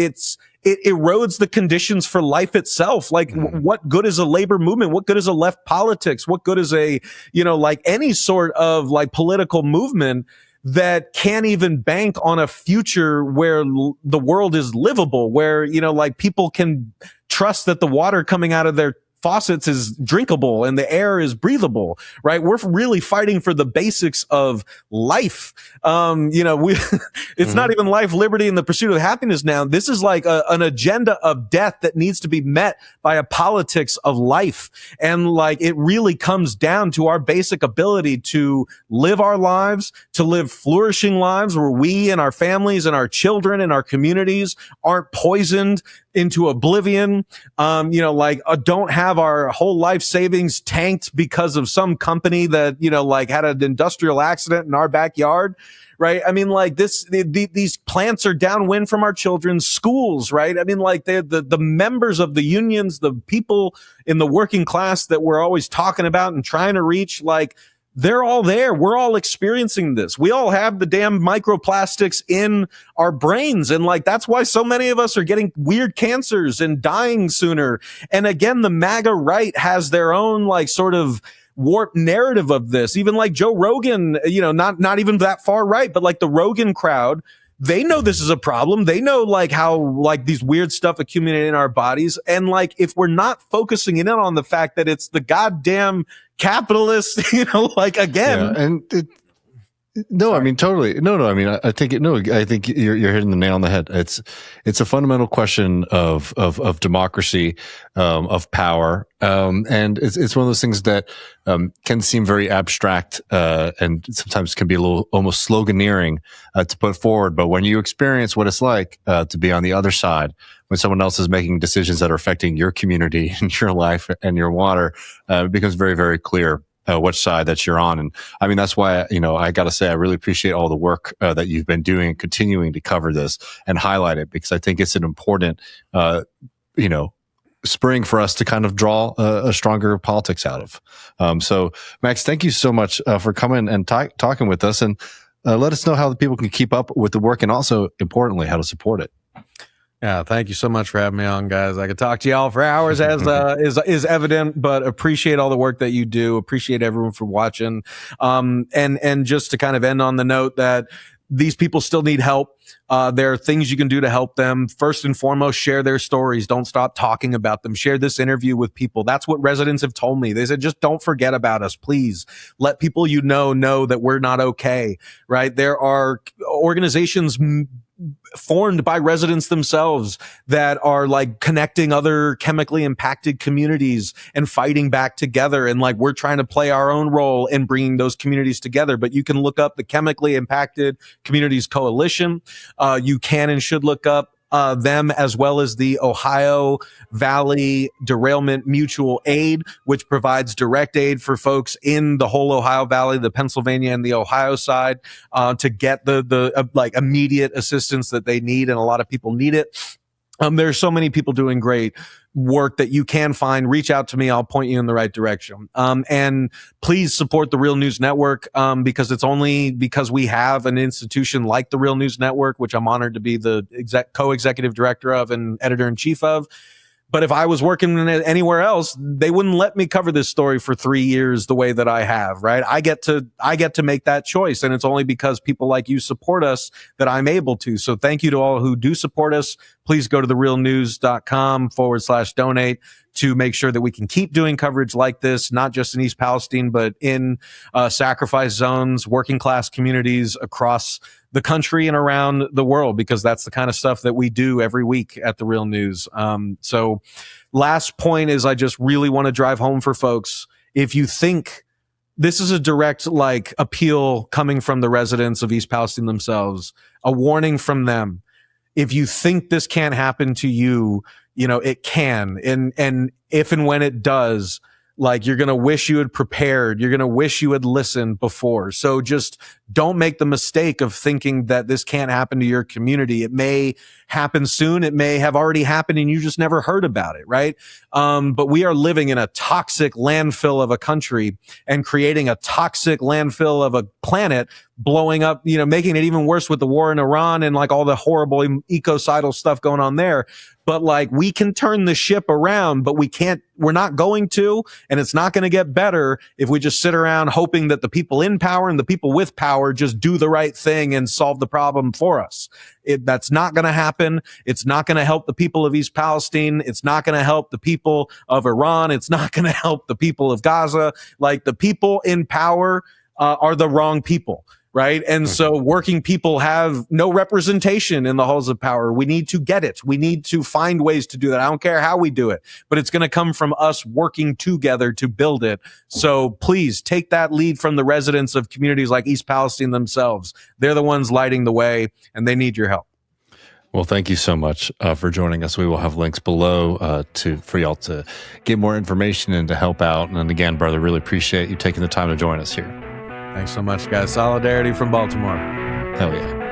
erodes the conditions for life itself. What good is a labor movement? What good is a left politics? What good is any sort of political movement that can't even bank on a future where the world is livable, where, people can trust that the water coming out of their faucets is drinkable and the air is breathable, right? We're really fighting for the basics of life. It's not even life, liberty, and the pursuit of happiness now. This is like an agenda of death that needs to be met by a politics of life. And like, it really comes down to our basic ability to live our lives, to live flourishing lives where we and our families and our children and our communities aren't poisoned into oblivion, don't have our whole life savings tanked because of some company that, had an industrial accident in our backyard, right? I mean, like these plants are downwind from our children's schools, right? I mean, like the members of the unions, the people in the working class that we're always talking about and trying to reach, like, they're all there. We're all experiencing this. We all have the damn microplastics in our brains. And like, that's why so many of us are getting weird cancers and dying sooner. And again, the MAGA right has their own like sort of warped narrative of this. Even like Joe Rogan, not even that far right, but like the Rogan crowd, they know this is a problem. They know like how like these weird stuff accumulate in our bodies. And like, if we're not focusing in on the fact that it's the goddamn capitalists, again. Yeah, and I mean, totally. No. I mean, I think you're hitting the nail on the head. It's a fundamental question of democracy, of power. And it's one of those things that, can seem very abstract, and sometimes can be a little almost sloganeering, to put forward. But when you experience what it's like, to be on the other side, when someone else is making decisions that are affecting your community and your life and your water, it becomes very, very clear which side that you're on. And I mean, that's why, I got to say, I really appreciate all the work that you've been doing and continuing to cover this and highlight it, because I think it's an important, spring for us to kind of draw a stronger politics out of. So Max, thank you so much for coming and talking with us, and let us know how the people can keep up with the work, and also importantly, how to support it. Yeah, thank you so much for having me on, guys. I could talk to y'all for hours, as is evident, but appreciate all the work that you do. Appreciate everyone for watching. And just to kind of end on the note that these people still need help. There are things you can do to help them. First and foremost, share their stories. Don't stop talking about them. Share this interview with people. That's what residents have told me. They said, just don't forget about us, please. Let people know that we're not okay, right? There are organizations formed by residents themselves that are like connecting other chemically impacted communities and fighting back together. And like, we're trying to play our own role in bringing those communities together. But you can look up the Chemically Impacted Communities Coalition. You can and should look up them, as well as the Ohio Valley Derailment Mutual Aid, which provides direct aid for folks in the whole Ohio Valley, the Pennsylvania and the Ohio side, to get the like immediate assistance that they need. And a lot of people need it. There's so many people doing great work that you can find. Reach out to me. I'll point you in the right direction. And please support the Real News Network, because it's only because we have an institution like the Real News Network, which I'm honored to be the co-executive director of and editor-in-chief of. But if I was working anywhere else, they wouldn't let me cover this story for 3 years the way that I have, right? I get to make that choice. And it's only because people like you support us that I'm able to. So thank you to all who do support us. Please go to therealnews.com/donate to make sure that we can keep doing coverage like this, not just in East Palestine, but in sacrifice zones, working class communities across the country and around the world, because that's the kind of stuff that we do every week at The Real News. So last point is, I just really want to drive home for folks. If you think this is a direct like appeal coming from the residents of East Palestine themselves, a warning from them. If you think this can't happen to you, it can. And if and when it does, like, you're going to wish you had prepared. You're going to wish you had listened before. So just don't make the mistake of thinking that this can't happen to your community. It may happen soon. It may have already happened and you just never heard about it, right? But we are living in a toxic landfill of a country and creating a toxic landfill of a planet, blowing up, making it even worse with the war in Iran and like all the horrible ecocidal stuff going on there. but like we can turn the ship around, but we're not going to, and it's not going to get better if we just sit around hoping that the people in power and the people with power just do the right thing and solve the problem for us. That's not going to happen. It's not going to help the people of East Palestine. It's not going to help the people of Iran. It's not going to help the people of Gaza. Like, the people in power are the wrong people. Right. And so working people have no representation in the halls of power. We need to get it. We need to find ways to do that. I don't care how we do it, but it's going to come from us working together to build it. So please take that lead from the residents of communities like East Palestine themselves. They're the ones lighting the way, and they need your help. Well, thank you so much for joining us. We will have links below for y'all to get more information and to help out. And again, brother, really appreciate you taking the time to join us here. Thanks so much, guys. Solidarity from Baltimore. Hell yeah.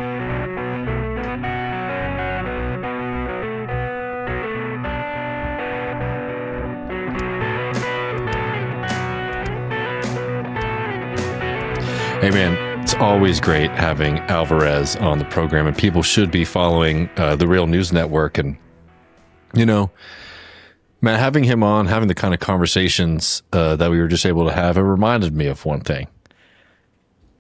Hey, man, it's always great having Alvarez on the program, and people should be following the Real News Network. And, you know, man, having him on, having the kind of conversations that we were just able to have, it reminded me of one thing.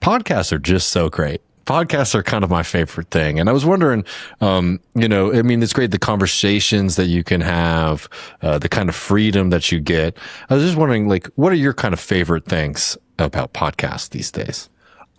Podcasts are just so great. Podcasts are kind of my favorite thing. And I was wondering, you know, I mean, it's great, the conversations that you can have, the kind of freedom that you get. I was just wondering, like, what are your kind of favorite things about podcasts these days?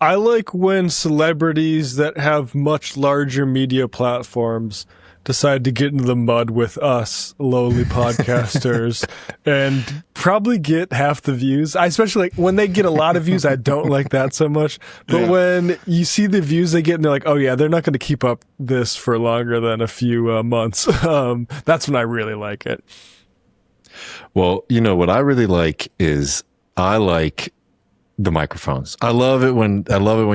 I like when celebrities that have much larger media platforms decide to get into the mud with us lowly podcasters and probably get half the views. I especially like when they get a lot of views. I don't like that so much. But when you see the views they get and they're like, oh yeah, they're not going to keep up this for longer than a few months. That's when I really like it. Well, you know, what I really like is I like the microphones. I love it when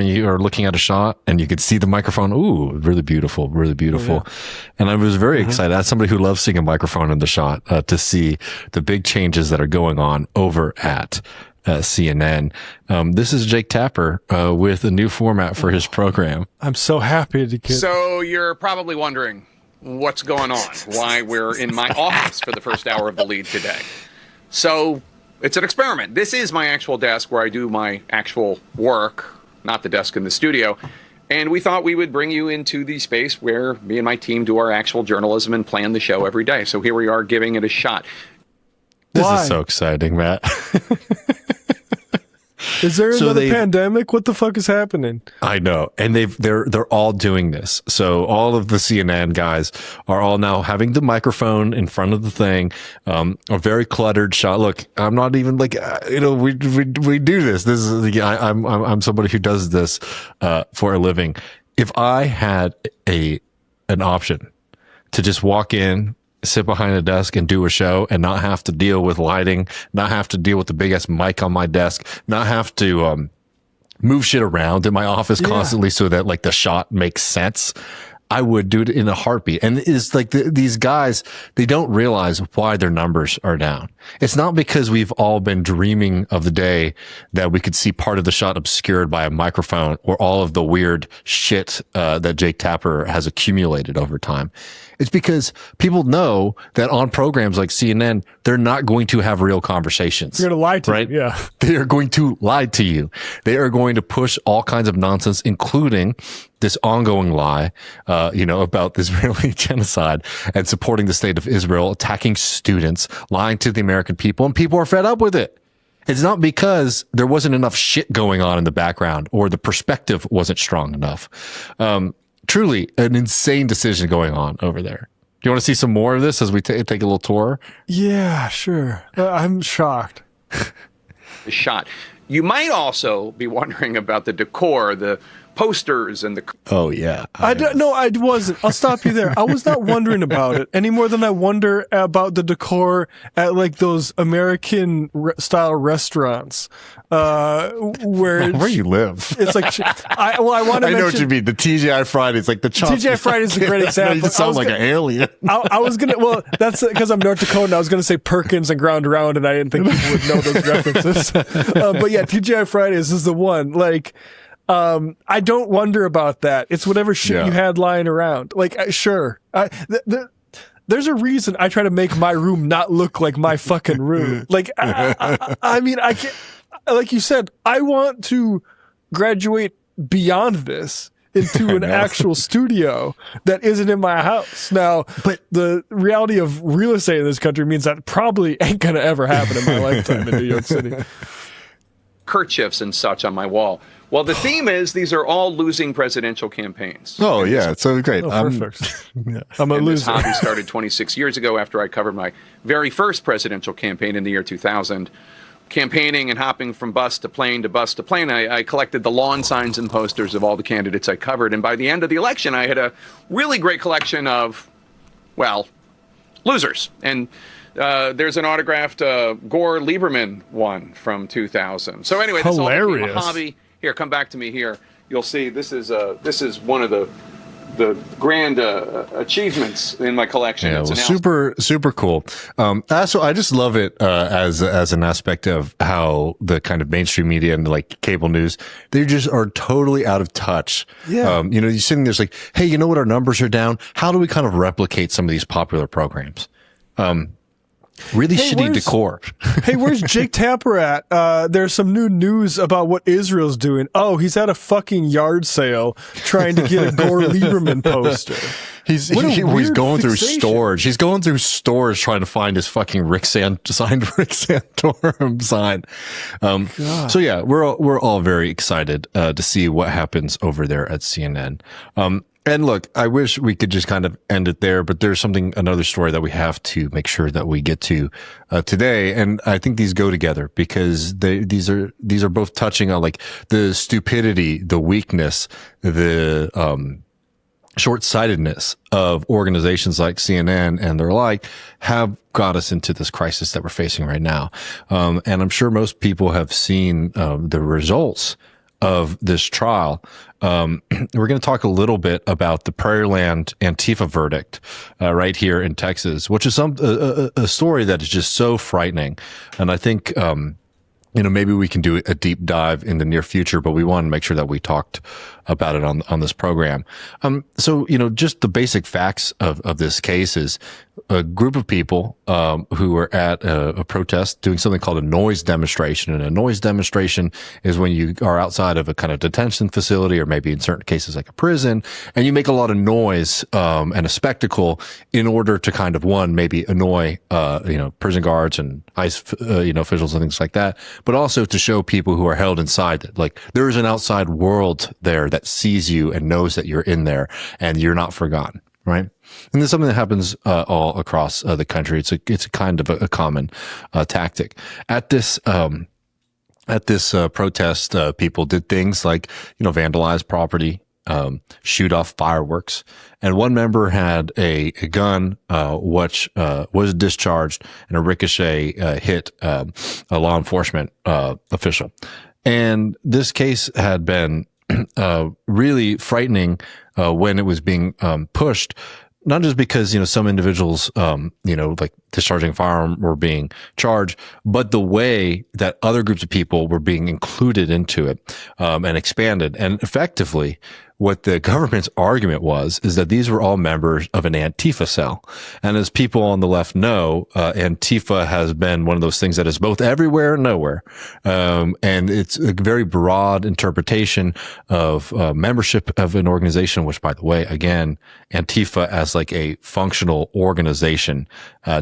you are looking at a shot and you can see the microphone. Ooh, really beautiful, really beautiful. Yeah. And I was very excited as somebody who loves seeing a microphone in the shot to see the big changes that are going on over at CNN. This is Jake Tapper with a new format for his program. I'm so happy to get. So you're probably wondering what's going on, why we're in my office for the first hour of the lead today. So it's an experiment. This is my actual desk where I do my actual work, not the desk in the studio. And we thought we would bring you into the space where me and my team do our actual journalism and plan the show every day. So here we are giving it a shot. This is so exciting, Matt. Is there another pandemic? What the fuck is happening? I know. And they're all doing this. So all of the CNN guys are all now having the microphone in front of the thing, a very cluttered shot. Look, I'm not even like, you know, we do this. This is, I'm somebody who does this, for a living. If I had an option to just walk in, sit behind a desk and do a show and not have to deal with lighting, not have to deal with the big ass mic on my desk, not have to move shit around in my office constantly so that like the shot makes sense, I would do it in a heartbeat. And it's like these guys, they don't realize why their numbers are down. It's not because we've all been dreaming of the day that we could see part of the shot obscured by a microphone or all of the weird shit that Jake Tapper has accumulated over time. It's because people know that on programs like CNN, they're not going to have real conversations. They're going to lie to you, yeah. They are going to lie to you. They are going to push all kinds of nonsense, including this ongoing lie, about the Israeli genocide and supporting the state of Israel, attacking students, lying to the American people, and people are fed up with it. It's not because there wasn't enough shit going on in the background or the perspective wasn't strong enough. Truly an insane decision going on over there. Do you want to see some more of this as we take a little tour? Yeah, sure. I'm shocked. The shot. You might also be wondering about the decor, the posters and the... Oh, yeah. No, I wasn't. I'll stop you there. I was not wondering about it any more than I wonder about the decor at like those American style restaurants where you live. It's like, I want to I know what you mean. The TGI Fridays, like the chopsticks. TGI Fridays is a great example. You sound like an alien. I was going to, well, that's because I'm North Dakota. I was going to say Perkins and Ground Round, and I didn't think people would know those references. But yeah, TGI Fridays is the one. Like, I don't wonder about that. It's whatever shit you had lying around. Like, sure. The there's a reason I try to make my room not look like my fucking room. Like, I mean, I can't, like you said, I want to graduate beyond this into an actual studio that isn't in my house. Now, but the reality of real estate in this country means that probably ain't going to ever happen in my lifetime in New York City. Kerchiefs and such on my wall. Well, the theme is these are all losing presidential campaigns. Oh, yeah. So great. Perfect. I'm a And this loser. hobby started 26 years ago after I covered my very first presidential campaign in the year 2000. Campaigning and hopping from bus to plane to bus to plane, I collected the lawn signs and posters of all the candidates I covered. And by the end of the election, I had a really great collection of, well, losers. And there's an autographed Gore Lieberman one from 2000. So anyway, this all became a hobby. Here, come back to me here. You'll see this is one of the grand achievements in my collection. Yeah, well, super cool. Also, I just love it as an aspect of how the kind of mainstream media and like cable news, they just are totally out of touch. Yeah. You know, you're sitting there, it's like, hey, you know what? Our numbers are down. How do we kind of replicate some of these popular programs? Really shitty decor. Hey, where's Jake Tapper at? There's some new news about what Israel's doing. Oh, he's at a fucking yard sale trying to get a Gore Lieberman poster. He's weird going through fixation. stores. He's going through stores trying to find his fucking signed Rick Santorum sign. So yeah, we're all very excited to see what happens over there at CNN. And look, I wish we could just kind of end it there, but there's another story that we have to make sure that we get to today. And I think these go together because these are both touching on like the stupidity, the weakness, the short-sightedness of organizations like CNN and their like have got us into this crisis that we're facing right now. And I'm sure most people have seen the results of this trial. We're going to talk a little bit about the Prarieland Antifa verdict right here in Texas, which is a story that is just so frightening. And I think, maybe we can do a deep dive in the near future, but we want to make sure that we talked about it on this program. So, just the basic facts of this case is a group of people, who were at a protest doing something called a noise demonstration. And a noise demonstration is when you are outside of a kind of detention facility, or maybe in certain cases like a prison, and you make a lot of noise, and a spectacle in order to kind of maybe annoy, prison guards and ICE, officials and things like that, but also to show people who are held inside that like there is an outside world there that sees you and knows that you're in there and you're not forgotten. Right. And there's something that happens all across the country. It's a kind of a common tactic. At this protest, people did things like, vandalize property, shoot off fireworks. And one member had a gun, which was discharged, and a ricochet hit a law enforcement official. And this case had been really frightening when it was being pushed, not just because, some individuals, like discharging a firearm were being charged, but the way that other groups of people were being included into it, and expanded. And effectively, what the government's argument is that these were all members of an Antifa cell. And as people on the left know, Antifa has been one of those things that is both everywhere and nowhere. And it's a very broad interpretation of membership of an organization, which, by the way, again, Antifa as like a functional organization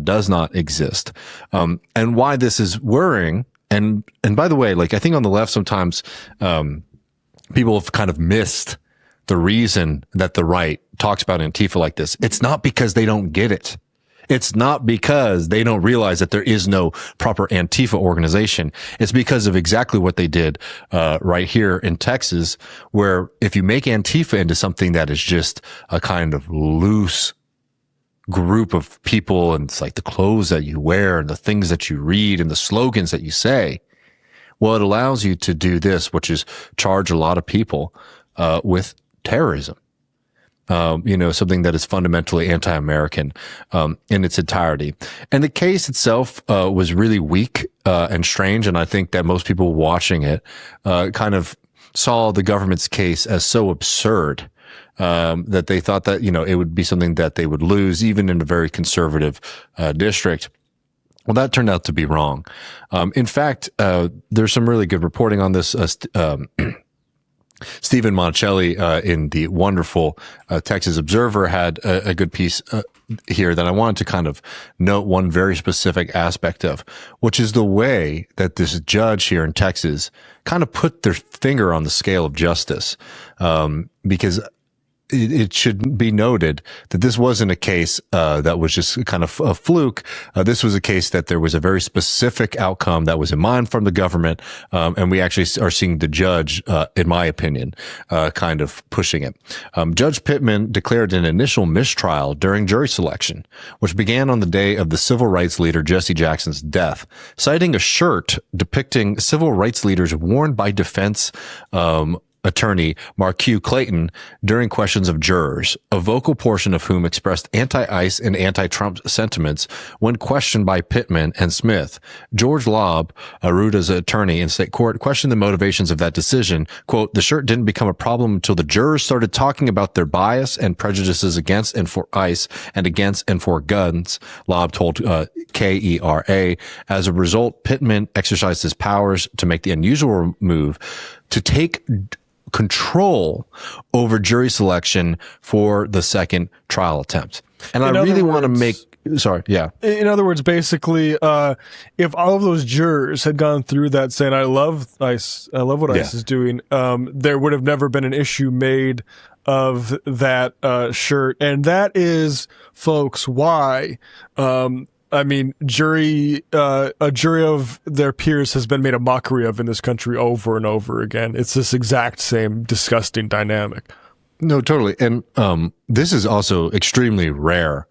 does not exist. And why this is worrying, and by the way, like I think on the left sometimes people have kind of missed the reason that the right talks about Antifa like this. It's not because they don't get it. It's not because they don't realize that there is no proper Antifa organization. It's because of exactly what they did right here in Texas, where if you make Antifa into something that is just a kind of loose group of people, and it's like the clothes that you wear and the things that you read and the slogans that you say, well, it allows you to do this, which is charge a lot of people with terrorism, something that is fundamentally anti-American in its entirety. And the case itself was really weak and strange, and I think that most people watching it kind of saw the government's case as so absurd that they thought that, it would be something that they would lose even in a very conservative district. Well, that turned out to be wrong. In fact, there's some really good reporting on this. Stephen Monticelli in the wonderful Texas Observer had a good piece here that I wanted to kind of note one very specific aspect of, which is the way that this judge here in Texas kind of put their finger on the scale of justice, because it should be noted that this wasn't a case that was just kind of a fluke. This was a case that there was a very specific outcome that was in mind from the government, and we actually are seeing the judge, in my opinion, kind of pushing it. Judge Pittman declared an initial mistrial during jury selection, which began on the day of the civil rights leader Jesse Jackson's death, citing a shirt depicting civil rights leaders worn by defense attorney Marque Clayton during questions of jurors, a vocal portion of whom expressed anti-ICE and anti-Trump sentiments when questioned by Pittman and Smith. George Lobb, Arruda's attorney in state court, questioned the motivations of that decision. Quote, "The shirt didn't become a problem until the jurors started talking about their bias and prejudices against and for ICE and against and for guns," Lobb told KERA. As a result, Pittman exercised his powers to make the unusual move to take control over jury selection for the second trial attempt. And I really want to make, sorry, yeah. In other words, basically, if all of those jurors had gone through that saying, I love ICE, I love what ICE is doing, there would have never been an issue made of that shirt. And that is, folks, why a jury of their peers has been made a mockery of in this country over and over again. It's this exact same disgusting dynamic. No, totally. And this is also extremely rare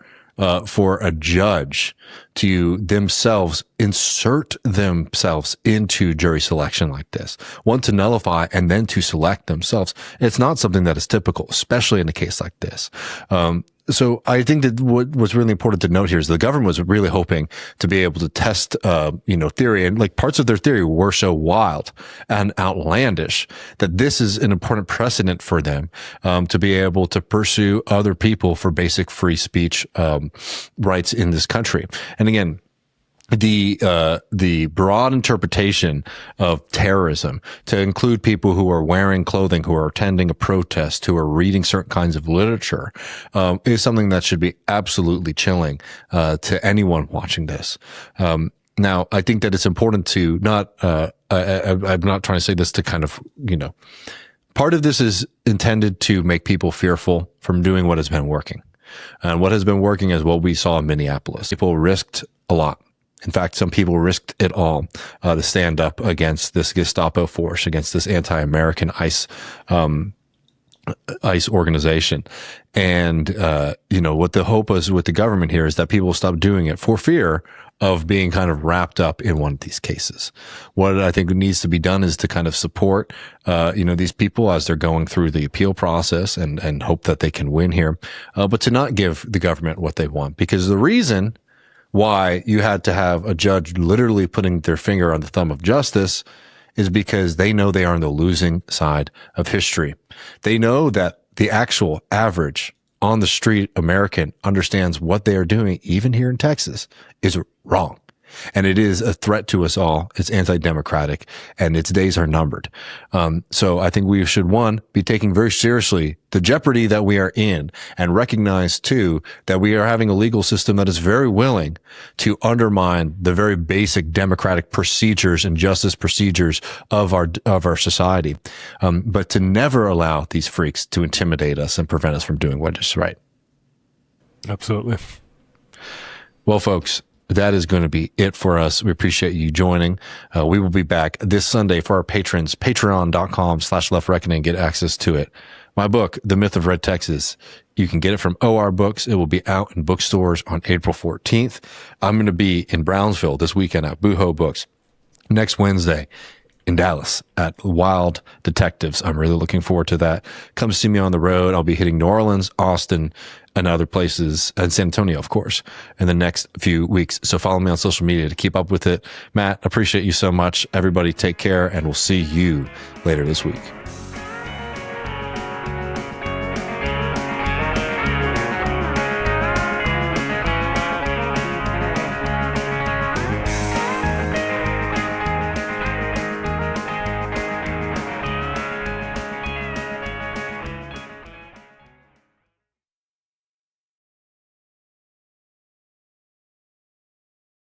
for a judge to themselves insert themselves into jury selection like this. One, to nullify and then to select themselves. It's not something that is typical, especially in a case like this. So I think that what was really important to note here is the government was really hoping to be able to test, theory, and like parts of their theory were so wild and outlandish that this is an important precedent for them, to be able to pursue other people for basic free speech, rights in this country. And again, the broad interpretation of terrorism to include people who are wearing clothing, who are attending a protest, who are reading certain kinds of literature, is something that should be absolutely chilling, to anyone watching this. Now, I think that it's important to not, I'm not trying to say this to kind of, part of this is intended to make people fearful from doing what has been working. And what has been working is what we saw in Minneapolis. People risked a lot. In fact, some people risked it all to stand up against this Gestapo force, against this anti-American ICE organization. And what the hope is with the government here is that people will stop doing it for fear of being kind of wrapped up in one of these cases. What I think needs to be done is to kind of support, these people as they're going through the appeal process and hope that they can win here, but to not give the government what they want. Because the reason why you had to have a judge literally putting their finger on the thumb of justice is because they know they are on the losing side of history. They know that the actual average on the street American understands what they are doing, even here in Texas, is wrong. And it is a threat to us all. It's anti-democratic and its days are numbered. So I think we should, one, be taking very seriously the jeopardy that we are in and recognize too that we are having a legal system that is very willing to undermine the very basic democratic procedures and justice procedures of our society. But to never allow these freaks to intimidate us and prevent us from doing what is right. Absolutely. Well, folks, that is going to be it for us. We appreciate you joining. We will be back this Sunday for our patrons, patreon.com/leftreckoning. Get access to it. My book, The Myth of Red Texas. You can get it from OR Books. It will be out in bookstores on April 14th. I'm going to be in Brownsville this weekend at Booho Books. Next Wednesday in Dallas at Wild Detectives. I'm really looking forward to that. Come see me on the road. I'll be hitting New Orleans, Austin, and other places, and San Antonio, of course, in the next few weeks. So follow me on social media to keep up with it. Matt, appreciate you so much. Everybody take care, and we'll see you later this week.